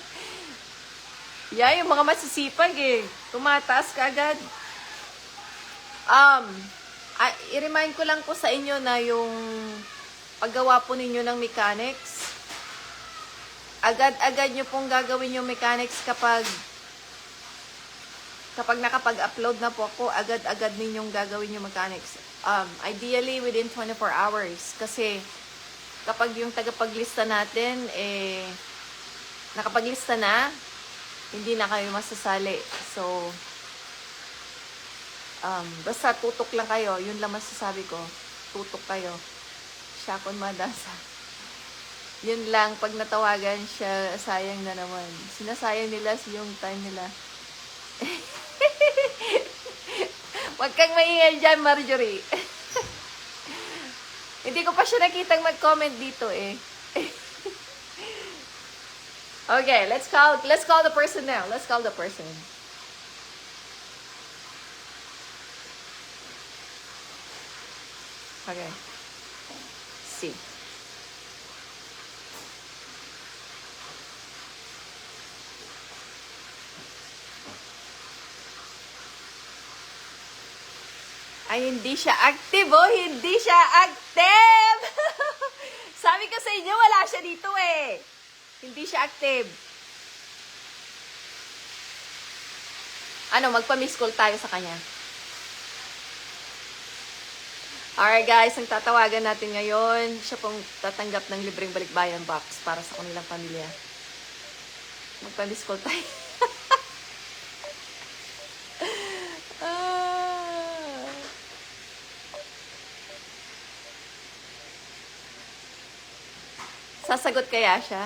Yeah, yung mga masisipag eh. Tumataas ka agad. I-remind ko lang po sa inyo na yung paggawa po ninyo ng mechanics, agad-agad nyo pong gagawin yung mechanics kapag nakapag-upload na po ako, agad-agad ninyong gagawin yung mechanics. Ideally, within 24 hours. Kasi, kapag yung tagapaglista natin, nakapaglista na, hindi na kayo masasali. So, basta tutok lang kayo. Yun lang masasabi ko. Tutok kayo. Shakon madasa. Yun lang, pag natawagan siya, sayang na naman. Sinasayang nila yung time nila. Huwag kang maingay dyan, Marjorie. Hindi ko pa siya nakitang mag-comment dito eh. Okay, let's call the person now. Let's call the person. Okay. See. Ay, hindi siya active, oh! Hindi siya active! Sabi ko sa inyo, wala siya dito, eh. Hindi siya active. Ano, magpa-miss call tayo sa kanya. Alright, guys, ang tatawagan natin ngayon, siya pong tatanggap ng libreng balikbayan box para sa kanilang pamilya. Magpa-miss call tayo. Sasagot kaya siya?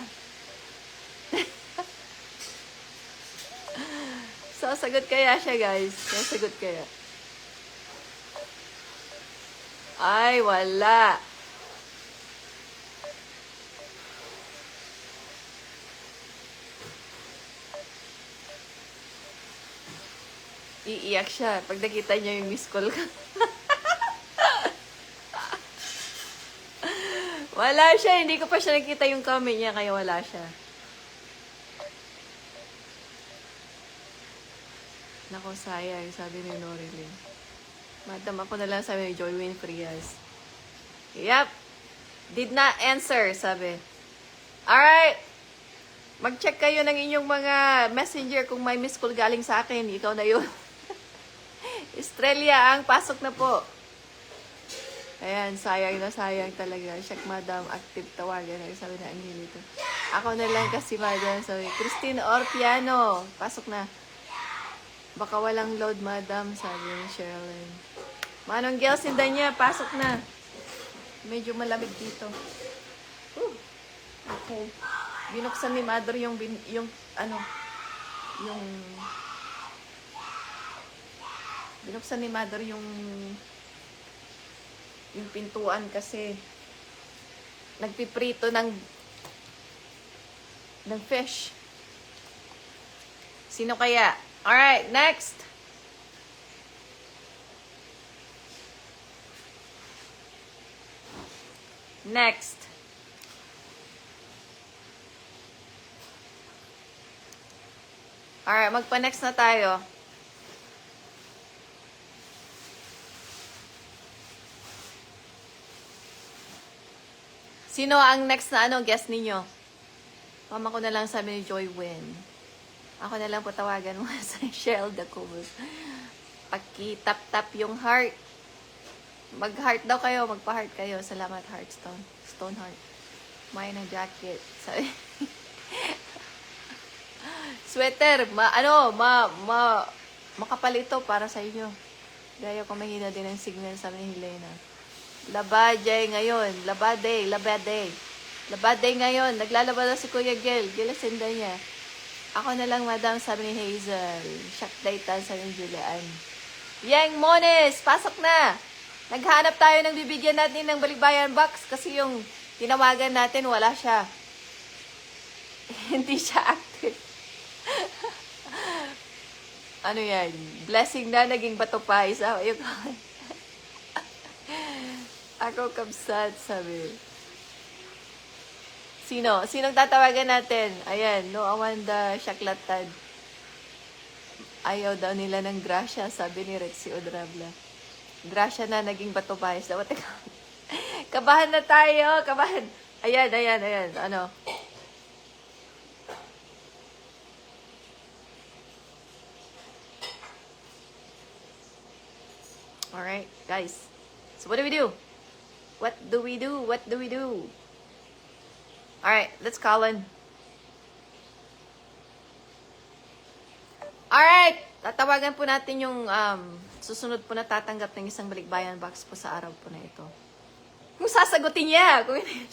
Sasagot kaya siya, guys? Sasagot kaya? Ay, wala. Iiyak siya pag nakita niya yung miss call ka. Wala siya. Hindi ko pa siya nakita yung comment niya, kaya wala siya. Nako, sayang, sabi ni Norilyn. Madam, ako na lang sabi ni Joywin Frias. Yep. Did not answer, sabi. Alright. Mag-check kayo ng inyong mga messenger kung may miss call galing sa akin. Ikaw na yun. Estrella, ang pasok na po. Ayan, sayang na sayang talaga. Check, madam, active tawagan. Sabi na Angelito. Ako na lang kasi, madam. Sabi, Christine Orpiano. Pasok na. Baka walang load, madam, sabi ni Sherilyn. Manong Gel, sindan niya, pasok na. Medyo malamig dito. Okay. Binuksan ni mother yung binuksan ni mother yung pintuan kasi nagpiprito ng fish. Sino kaya? Alright, next. Next. Alright, magpa-next na tayo. Sino ang next na guest ninyo? Mama ko na lang sabi ni Joy Win. Ako na lang po tawagan mo sa Shell the Cobos. Paki-tap-tap yung heart. Mag-heart daw kayo, magpa-heart kayo. Salamat, Heartstone. Stone heart. May na jacket. Sabi. Sweater, makapal ito para sa inyo. Gaya ko mahina din ang signal, sabi ni Helena. Labaday ngayon. Labaday ngayon. Naglalaba na si Kuya Gel. Gilasinda niya. Ako na lang, madam, sabi ni Hazel. Shock data, sabi ni Julian. Yang Mones, pasok na. Naghanap tayo ng bibigyan natin ng balikbayan box kasi yung tinawagan natin, wala siya. Hindi siya active. Ano yan? Blessing na, naging bato pa. Isa, yung ako kabsat, sabi. Sinong tatawagan natin? Ayan, no Awanda Shaklatad. Ayaw daw nila ng grasya, sabi ni Rexy Odrabla. Grasya na, naging bato pa. Kabahan na tayo, kabahan. Ayan. Ano? Alright, guys. So what do we do? What do we do? Alright, let's call in. Alright, tatawagan po natin yung susunod po na tatanggap ng isang balikbayan box po sa araw po na ito. Kung sasagutin niya. Kung hindi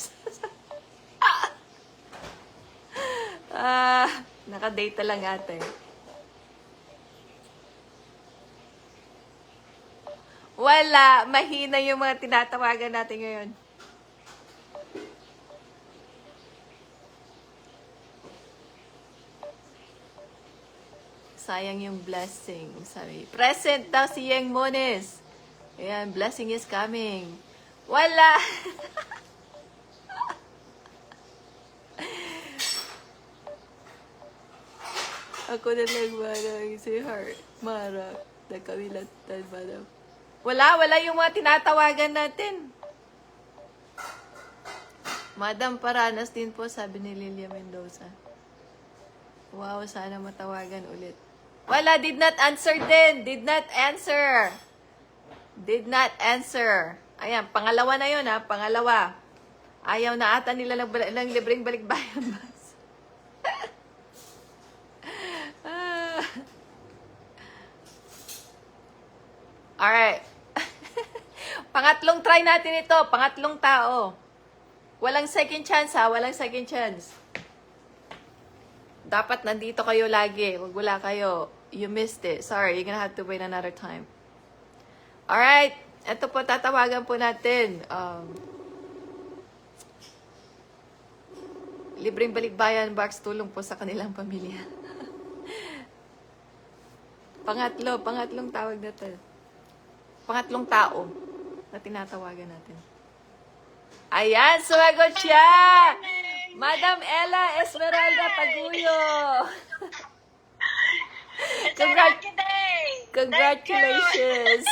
naka-data lang ate. Wala. Mahina yung mga tinatawagan natin ngayon. Sayang yung blessing. Sabi, present daw si Yang Mones. Ayan, blessing is coming. Wala. Ako na lang, marang si Heart. Mara, nagkawilatan, madam. Wala yung mga tinatawagan natin. Madam, paranas din po, sabi ni Lilia Mendoza. Wow, sana matawagan ulit. Wala, did not answer din. Did not answer. Ayan, pangalawa na yun ha, pangalawa. Ayaw na ata nila ng libreng balikbayan bus. Alright. Pangatlong try natin ito. Pangatlong tao. Walang second chance ha. Walang second chance. Dapat nandito kayo lagi. Wag wala kayo. You missed it. Sorry. You're gonna have to wait another time. Alright. Ito po. Tatawagan po natin. Libreng balikbayan box. Tulong po sa kanilang pamilya. Pangatlong tawag na to. Pangatlong tao na tinatawagan natin. Ayan, sumagot siya! Madam Ella Esmeralda Paguyo! It's a lucky day! Congratulations!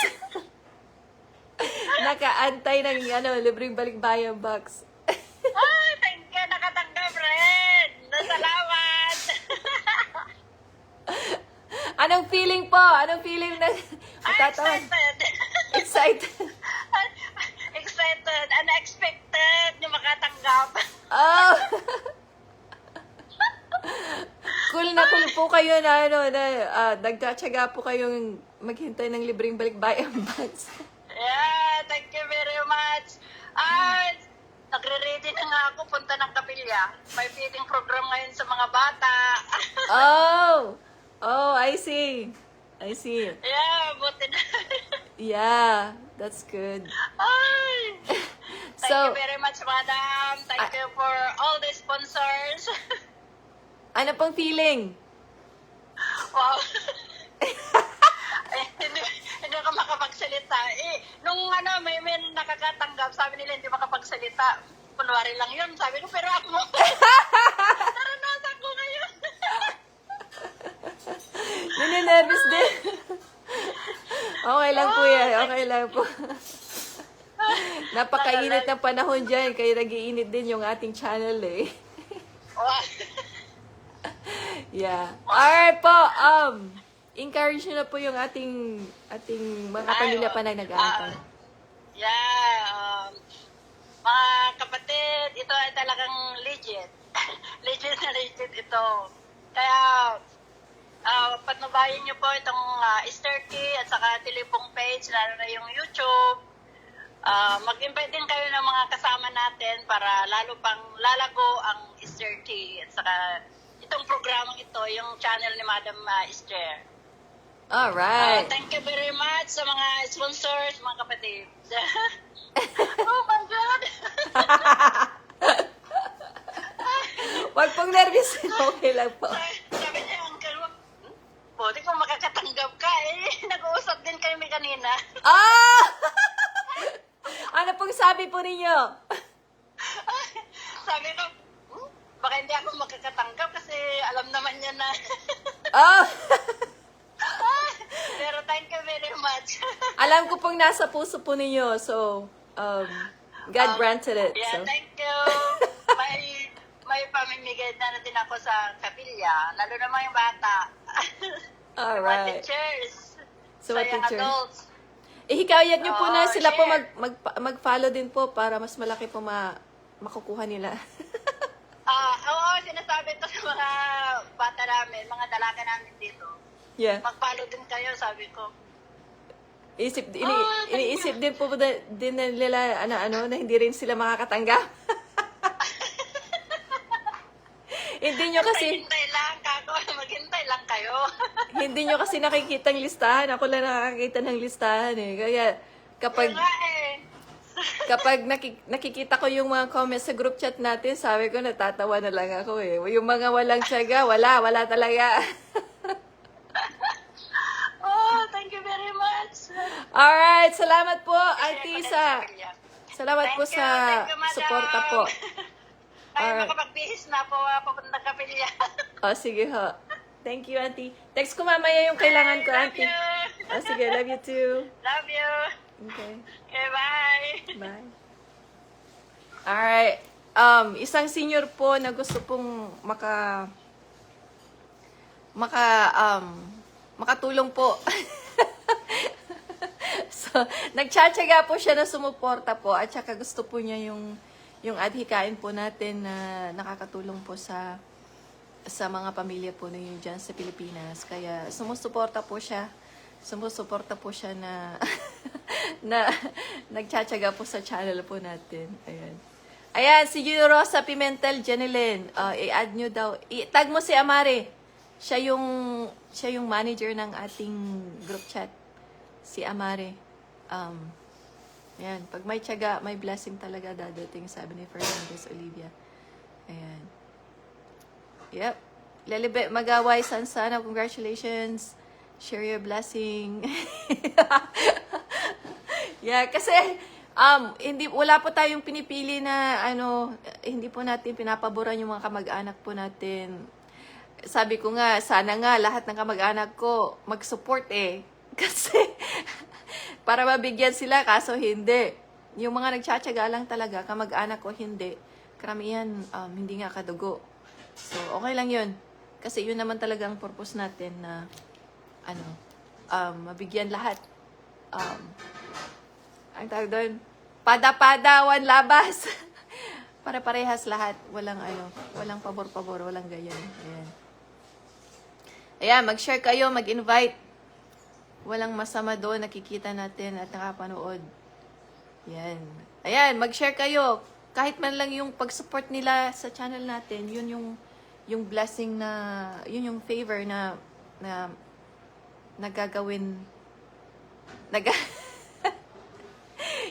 Nakaantay ng libreng balikbayan box. Oh, thank you! Nakatanggap rin! Salamat! Anong feeling po? Anong feeling na I'm matatawan? excited! Excited? Excited! Unexpected! Yung makatanggap. Oh! Cool na cool po kayo na nagtatsaga po kayong maghintay ng libreng balikbayan box. Yeah, thank you very much. Nagre-ready na nga ako, punta ng kapilya. May feeding program ngayon sa mga bata. Oh, I see. I see. Yeah, buti na. Yeah, that's good. Ay, thank So, you very much, madam. Thank you for all the sponsors. ano pong feeling? Wow. Hindi ako makapagsalita. Nung may nakakatanggap, sabi nila hindi makapagsalita. Kunwari lang yun. Sabi ko, pero ako mo. Naranasan ko ngayon. Nininervous din. Okay lang po yan. Okay lang po. Napakainit ng panahon dyan. Kaya nag-iinit din yung ating channel eh. Wow. Yeah. Alright po, encourage nyo na po yung ating mga pamilya pa na nag-aaral. Mga kapatid, ito ay talagang legit. Legit na legit ito. Kaya, patnubayan nyo po itong Easter Key at saka Tilipong page, lalo na yung YouTube. Mag-invite din kayo ng mga kasama natin para lalo pang lalago ang Easter Key at saka itong programang ito, yung channel ni Madam Esther. Alright. Thank you very much sa mga sponsors, mga kapatid. Oh my God! Wag pong nervous. Okay lang po. Sabi niya, Uncle, buti kung makakatanggap ka nag-uusap din kami kanina. Ah! Ano pong sabi po ninyo? Sabi ko, baka hindi ako makakatanggap kasi alam naman niya na. Oh! Pero thank you very much. Alam ko pong nasa puso po ninyo. So, God granted it. Yeah, So. thank you. May pamimigay na din ako sa kapilya, lalo naman yung bata. Alright. Mga teachers. So, sa what young teacher? adults. Hikayat nyo po na sila po share. mag-follow din po para mas malaki po makukuha nila. Oo, sinasabi to sa mga bata namin, mga dalaga namin dito. Yeah. Mag-follow din kayo, sabi ko. Iniisip din po din nila na hindi rin sila makakatanggap. Hindi nyo kasi Maghintay lang kayo. hindi nyo kasi nakikita ang listahan. Ako lang nakakita ng listahan eh. Kaya kapag Yung nga kapag nakikita ko yung mga comments sa group chat natin, sabi ko natatawa na lang ako eh. Yung mga walang tiyaga, wala talaga. Oh, thank you very much. Alright, salamat po, Auntie, Thank salamat po you, sa thank you, madam. suporta po. Ay, Alright. makapagbihis na po, papunta kapilya. O, sige ho. Thank you, Auntie. Text ko mamaya yung kailangan ko, Love Auntie. you. O, sige, love you too. Love you. Okay, Okay, bye. bye. Alright. Isang senior po na gusto pong makatulong po. So, nagtsatsaga po siya na sumuporta po at saka gusto po niya yung adhikain po natin na nakakatulong po sa mga pamilya po ninyo dyan sa Pilipinas. Kaya sumusuporta po siya na na nagtsatsaga po sa channel po natin. Ayan, si Rosa Pimentel Janilin. I-add nyo daw. I-tag mo si Amare. Siya yung manager ng ating group chat. Si Amare. Ayan, pag may tiyaga, may blessing talaga dadating, sabi ni Fernandez Olivia. Ayan. Yep. Lelibe Magaway Sansana, congratulations. Share your blessing. Yeah, kasi Hindi, wala po tayong pinipili na, hindi po natin pinapaboran yung mga kamag-anak po natin. Sabi ko nga, sana nga lahat ng kamag-anak ko mag-support eh. Kasi, para mabigyan sila, kaso hindi. Yung mga nagtsatsaga lang talaga, kamag-anak ko hindi. Karamihan, hindi nga kadugo. So, okay lang yun. Kasi yun naman talaga ang purpose natin na, mabigyan lahat. Ang tawag doon, pada-pada, one labas. Para parehas lahat. Walang pabor-pabor, walang ganyan. Ayan, mag-share kayo, mag-invite. Walang masama doon, nakikita natin at nakapanood. Yan. Ayan, mag-share kayo. Kahit man lang yung pag-support nila sa channel natin, yun yung blessing na, yun yung favor na nagagawin,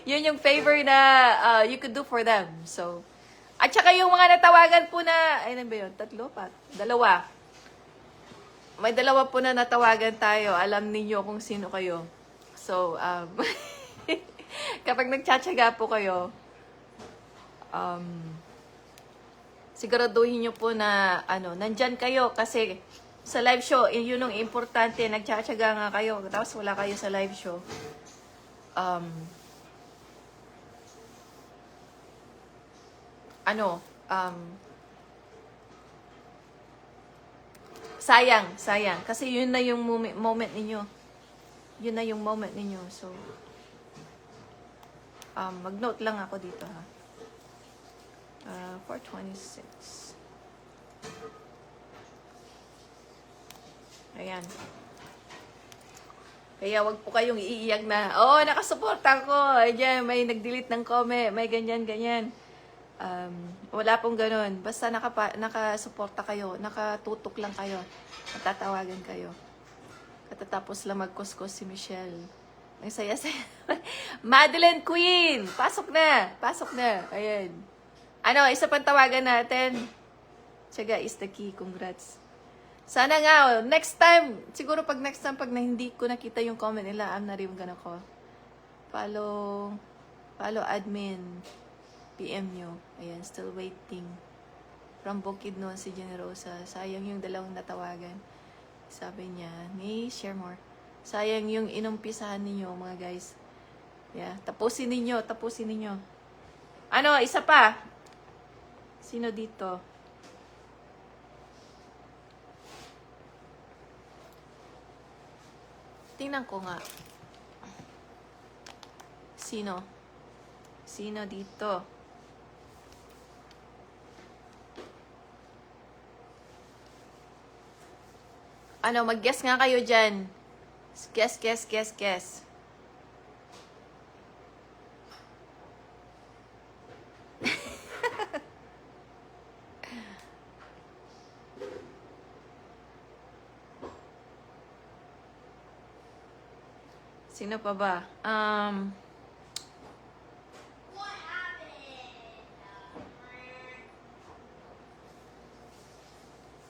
yun yung favor na you could do for them. So, at saka yung mga natawagan po na, ay ba yun? Dalawa. May dalawa po na natawagan tayo. Alam niyo kung sino kayo. So, kapag nagtsatsaga po kayo, siguraduhin nyo po na, nandyan kayo kasi sa live show, yun yung importante, nagtsatsaga nga kayo, tapos wala kayo sa live show. Sayang. Kasi yun na yung moment ninyo. Yun na yung moment ninyo. So, mag-note lang ako dito, ha. 4:26. Ayan. Kaya wag po kayong iiyak na, nakasupport ako. Ayan, may nag-delete ng comment, may ganyan. Wala pong ganun. Basta nakasuporta kayo, nakatutok lang kayo, natatawagan kayo. Katatapos lang magkuskus si Michelle. Ang saya-saya. Madeline Queen! Pasok na. Ayan. Isa pang tawagan natin. Tiyaga is the key. Congrats. Sana nga, next time, siguro pag hindi ko nakita yung comment nila, I'm not even gonna call. Follow admin. PM nyo. Ayan, still waiting. From Bukidnon, si Generosa. Sayang yung dalawang natawagan. Sabi niya, share more. Sayang yung inumpisahan ninyo, mga guys. Yeah, tapusin ninyo. Isa pa. Sino dito? Tingnan ko nga. Sino dito? Mag-guess nga kayo dyan. Guess. Sino pa ba?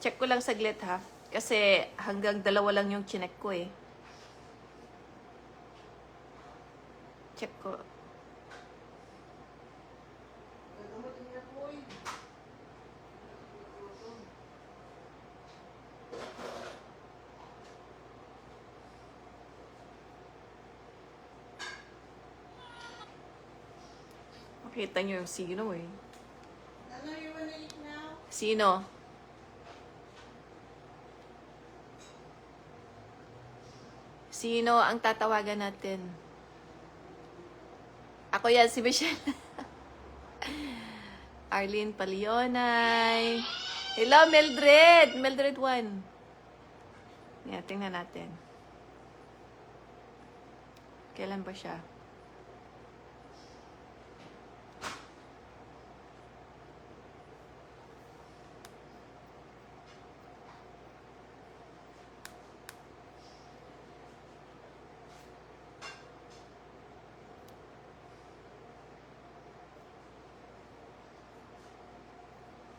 Check ko lang saglit, ha. Kasi hanggang 2 lang yung chinek ko eh. Check ko. Makita nyo yung sino eh. Sino? Sino ang tatawagan natin? Ako yan, si Michelle. Arlene Palionay. Hello, Mildred. Mildred 1. Yeah, tingnan natin. Kailan ba siya?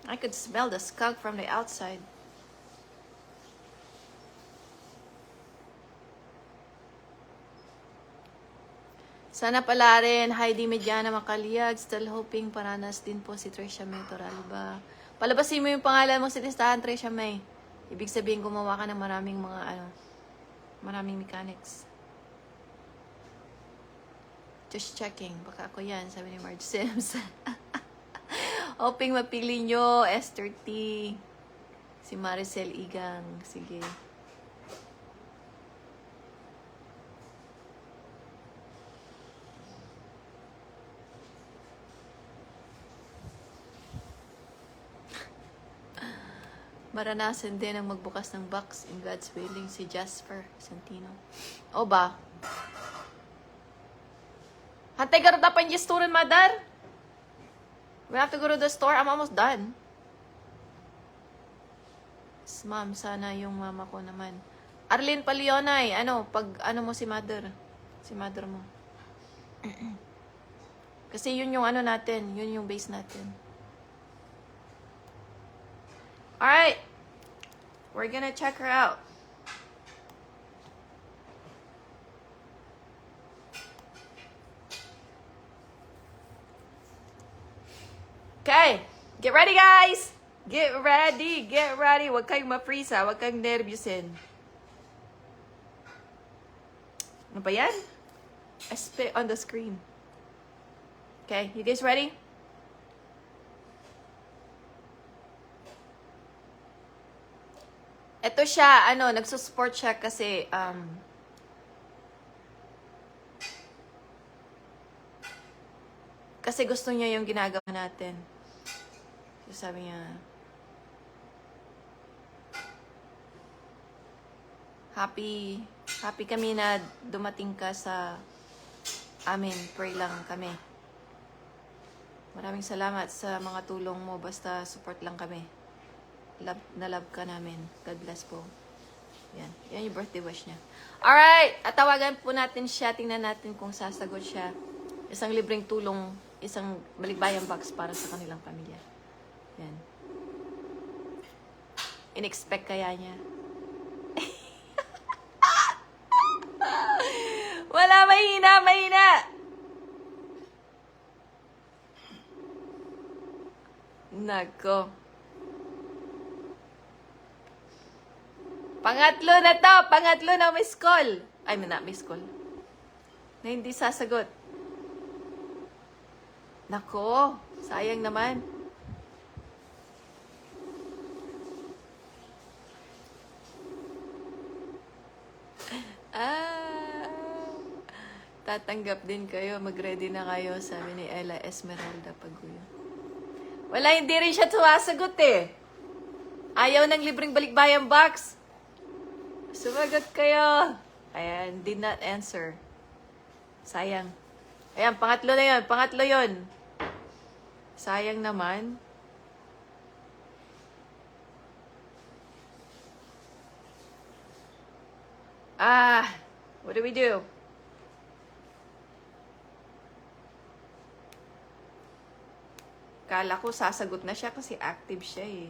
I could smell the skunk from the outside. Sana pala rin, Heidi Mediana Macaliag, still hoping paranas din po si Trisha May Toralba. Palabasin mo yung pangalan mo sa listahan, Trisha May. Ibig sabihin, gumawa ka ng maraming maraming mechanics. Just checking, baka ako yan, sabi ni Marge Sims. Hoping mapili nyo, Esther T. Si Maricel Igang, sige. Maranasan din ang magbukas ng box in God's willing si Jasper Santino. O ba? Hantay ka rin dapat yung store, Madar? We have to go to the store. I'm almost done. Ma'am, sana yung mama ko naman. Arlene Palionay, pag mo si mother? Si mother mo. Kasi yun yung natin. Yun yung base natin. Alright. We're gonna check her out. Okay. Get ready, guys! Get ready! Get ready! Huwag kayong ma-freeze, ha? Huwag kayong nervyusin. Ano ba yan? I spit on the screen. Okay, you guys ready? Ito siya, nagsusupport siya kasi, kasi gusto niya yung ginagawa natin. So, sabi niya, happy kami na dumating ka sa amin. Pray lang kami. Maraming salamat sa mga tulong mo. Basta support lang kami. Love ka namin. God bless po. Yan. Yan yung birthday wish niya. Alright! At tawagan po natin siya. Tingnan natin kung sasagot siya. Isang libreng tulong, isang balikbayang box para sa kanilang pamilya. Yan. In-expect kaya niya. Wala, mahina! Nako. Pangatlo na to. Pangatlo na miss call. Ay, miss call. Na hindi sasagot. Nako. Sayang naman. Tatanggap din kayo. Mag-ready na kayo, sabi ni Ella Esmeralda Paguyo. Wala, hindi rin siya sumasagot eh. Ayaw ng libreng balikbayang box. Sumagot kayo. Ayan, did not answer. Sayang. Ayan, pangatlo na yun. Pangatlo yun. Sayang naman. What do we do? Kala ko sasagot na siya kasi active siya eh.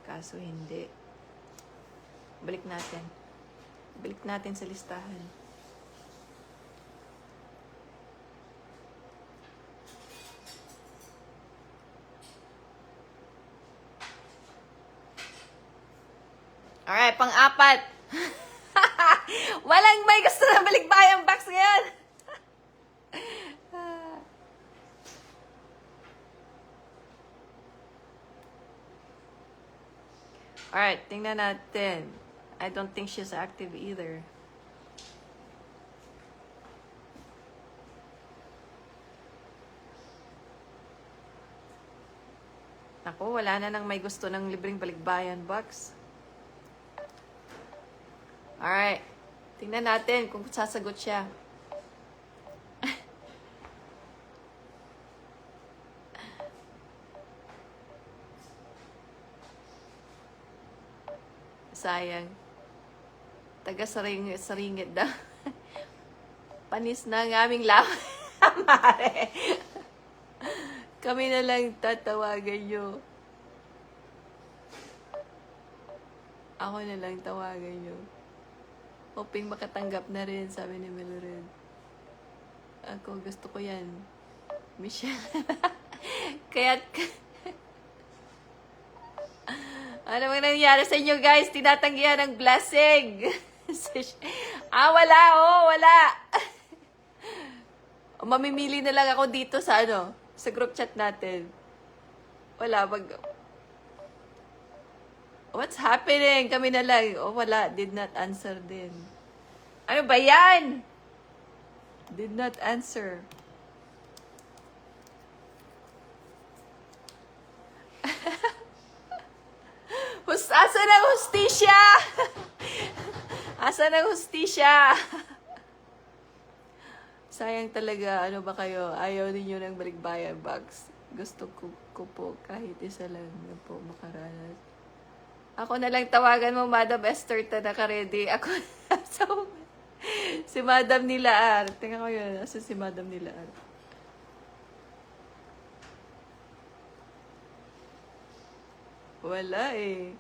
Kaso hindi. Balik natin. Balik natin sa listahan. Alright, pang-apat. Walang may gusto na balikbayang box ngayon. Alright, tingnan natin. I don't think she's active either. Naku, wala na nang may gusto ng libreng balikbayan box. Alright. Tingnan natin kung sasagot siya. Sayang. Taga-saringit daw. Panis na ang aming laman. Mare. Kami na lang tatawagan nyo. Ako na lang tawagan nyo. Hoping makatanggap na rin, sabi ni Melored. Ako, gusto ko yan. Michelle. Kaya, ano bang nangyari sa inyo, guys? Tinatanggihan ng blessing. Wala, wala. Mamimili na lang ako dito sa sa group chat natin. Wala, what's happening? Kami na lang. Wala, did not answer din. Ano ba yan? Did not answer. Asan ang hustisya? Asan ang hustisya? Sayang talaga, ano ba kayo? Ayaw ninyo ng balikbayan box. Gusto ko po kahit isa lang na po makaranas. Ako na lang tawagan mo, Madam Esther, naka-ready. Ako so, si Madam Nilaar. Tingnan ko yun. Asa si Madam Nilaar? Wala eh.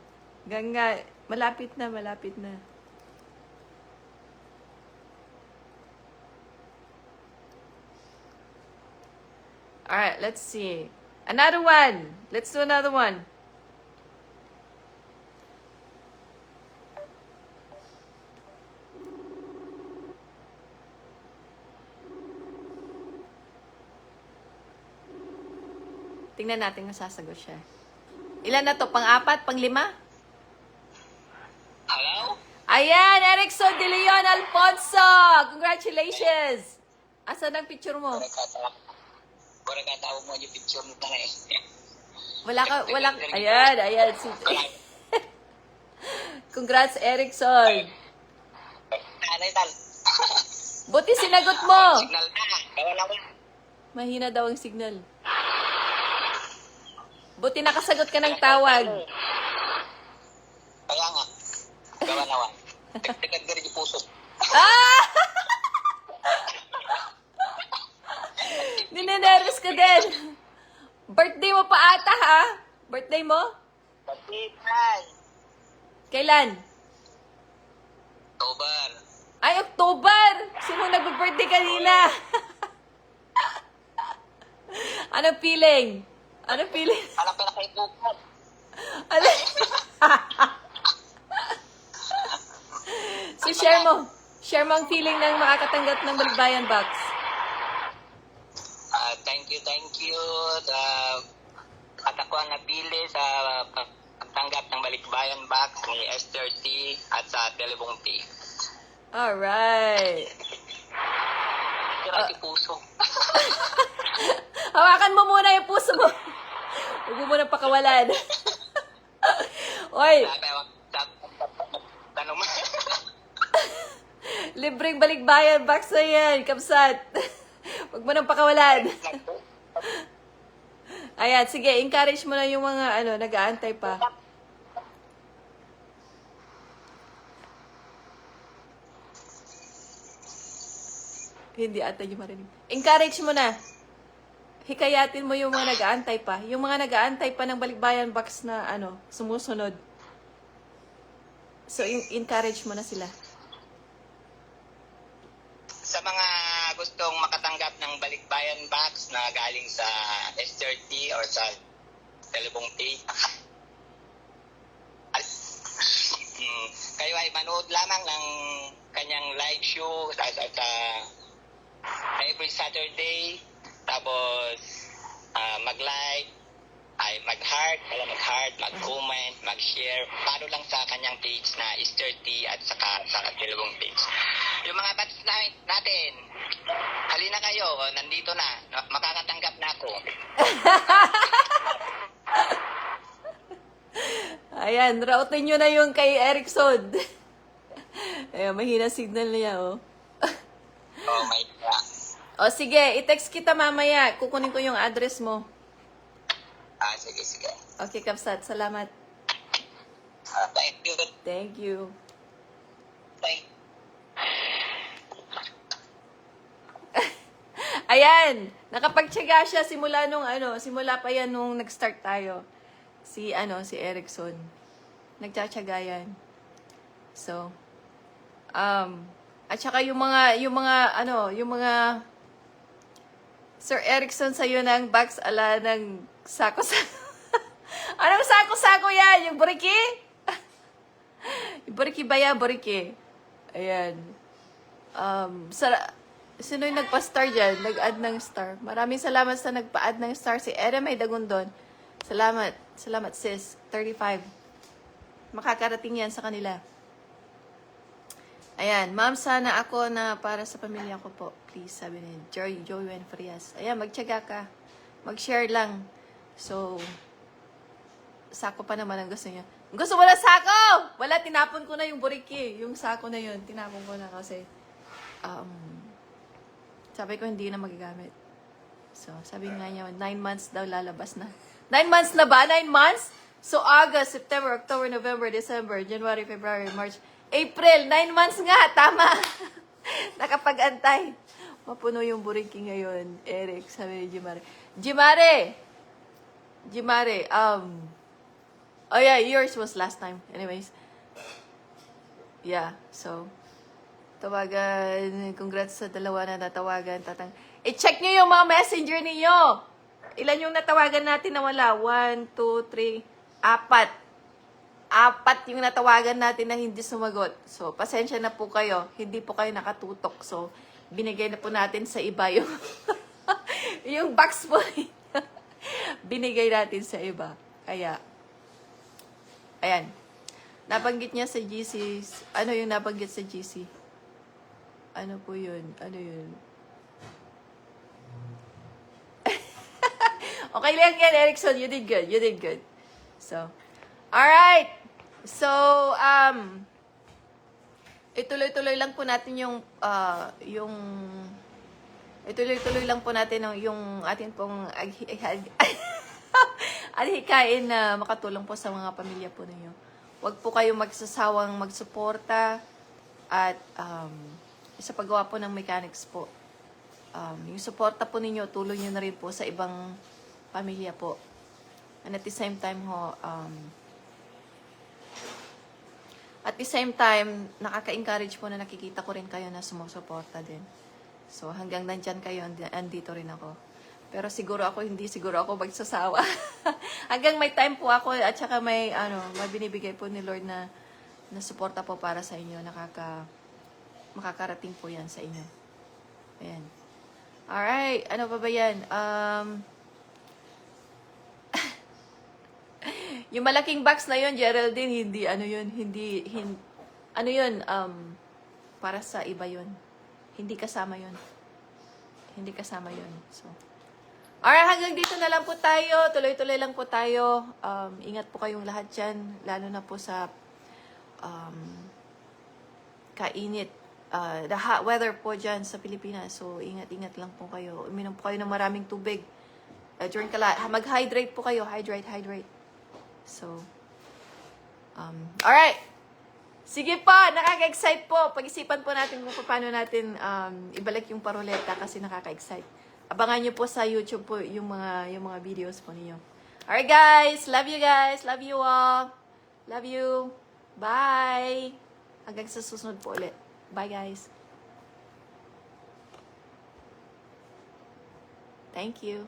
Ganga, malapit na, malapit na. Alright, let's see. Another one. Let's do another one. Tingnan natin kung sasagot siya. Ilan na to? Pang-apat? Pang-lima? Hello? Ayan, Erickson De Leon Alfonso! Congratulations! Asan ang picture mo? Wala ka tawag mo yung picture mo na eh. Walang, ayan. Congrats, Erickson! Ano tal? Buti sinagot mo! Signal na. Gawa na wala. Mahina daw ang signal. Buti nakasagot ka ng tawag. Kaya nga. Gawa na wala. Tagtagad ka rin yung puso. Ah! Ninenervous ka din. Birthday mo pa ata, ha? Birthday mo? Patitay. Kailan? October. Ay, October! Sino nag-birthday kanina? Anong feeling? Anong feeling? Alam ka na kayo bukod. Ano? So, share mo. Share mo ang feeling ng makakatanggap ng Balikbayan Box. Thank you. At ako ang napili sa pagtanggap ng Balikbayan Box ni Esther T. at sa Telebong T. Alright. Kira yung puso. Hawakan mo muna yung puso mo. Huwag mo muna pakawalan. Oy, Tanong mo. libreng Balikbayan Box na yan, Kapsat. Huwag mo nang pakawalan. Ayan, sige, encourage mo na yung mga nag-aantay pa. Hindi ata yung marinig. Encourage mo na. Hikayatin mo yung mga nag-aantay pa. Yung mga nag-aantay pa ng Balikbayan Box na sumusunod. So, encourage mo na sila. Sa mga gustong makatanggap ng Balikbayan Box na galing sa Esther T or sa Telebong T, kayo ay manood lamang ng kanyang live show sa every Saturday. Tapos mag-like, ay mag-heart, mag-comment, mag-share, paro lang sa kanyang page na Esther T at saka sa Telebong page. Yung mga bats natin, halina kayo, nandito na, makakatanggap na ako. Ayan, routin nyo na yung kay Erickson. Ayan, mahina signal niya, oh. Oh my God. O, sige, i-text kita mamaya. Kukunin ko yung address mo. Sige. Okay, Kapsat. Salamat. Thank you. Thank you. Ayan, nakapagtyaga siya simula pa yan nung nag-start tayo. Si Erickson. Nagtsatsaga yan. So, at saka yung mga Sir Erickson, sa'yo ng box ala ng sako-sako. Anong sako-sako yan? Yung buriki? Yung buriki ba yan? Buriki. Ayan. Sino yung nagpa-star dyan? Nag-add ng star. Maraming salamat sa nagpa-add ng star. Si Ere May Dagundon. Salamat. Salamat sis. 35. Makakarating yan sa kanila. Ayan. Ma'am, sana ako na para sa pamilya ko po. Please, sabi ni Joey Wen Frias. Ayan, magtiyaga ka. Mag-share lang. So, sako pa naman ang gusto niya. Gusto mo na sako! Wala, tinapon ko na yung buriki. Yung sako na yun, tinapon ko na kasi sabi ko hindi na magagamit. So, sabi nga niya, 9 months daw lalabas na. 9 months na ba? 9 months? So, August, September, October, November, December, January, February, March, April. 9 months nga, tama. Nakapag-antay. Mapuno yung buriki ngayon. Eric, sabi ni Jimare, oh yeah, yours was last time. Anyways. Yeah, so, tawagan. Congrats sa dalawa na natawagan. I-check nyo yung mga messenger ninyo. Ilan yung natawagan natin na wala? 1, 2, 3, 4. 4 yung natawagan natin na hindi sumagot. So, pasensya na po kayo. Hindi po kayo nakatutok. So, binigay na po natin sa iba yung yung box po. Binigay natin sa iba. Kaya, ayan. Nabanggit niya sa GC. Ano yung nabanggit sa GC? Ano po yun? Ano yun? Okay lang yan, Erickson. You did good. You did good. So, alright. So, ituloy-tuloy lang po natin ituloy-tuloy lang po natin yung ating pong alhikain na makatulong po sa mga pamilya po ninyo. Huwag po kayo magsasawang magsuporta at sa paggawa po ng mechanics po. Yung suporta po ninyo, tuloy nyo na rin po sa ibang pamilya po. And at the same time nakaka-encourage po na nakikita ko rin kayo na sumusuporta din. So, hanggang nandyan kayo, andito rin ako. Pero siguro ako magsasawa. Hanggang may time po ako at saka may binibigay po ni Lord na suporta po para sa inyo. Makakarating po yan sa inyo. Ayan. Alright. Ano pa ba yan? Yung malaking box na yun, Geraldine, para sa iba yun. Hindi kasama yun. So, alright, hanggang dito na lang po tayo. Tuloy-tuloy lang po tayo. Ingat po kayong lahat dyan. Lalo na po sa kainit. The hot weather po dyan sa Pilipinas. So, ingat-ingat lang po kayo. Uminom po kayo ng maraming tubig. Mag-hydrate po kayo. Hydrate. So, alright. Sige po, nakaka-excite po. Pag-isipan po natin kung paano natin ibalik yung paruleta kasi nakaka-excite. Abangan nyo po sa YouTube po yung mga videos po niyo. Alright guys, love you guys. Love you all. Love you. Bye. Hanggang sa susunod po ulit. Bye guys. Thank you.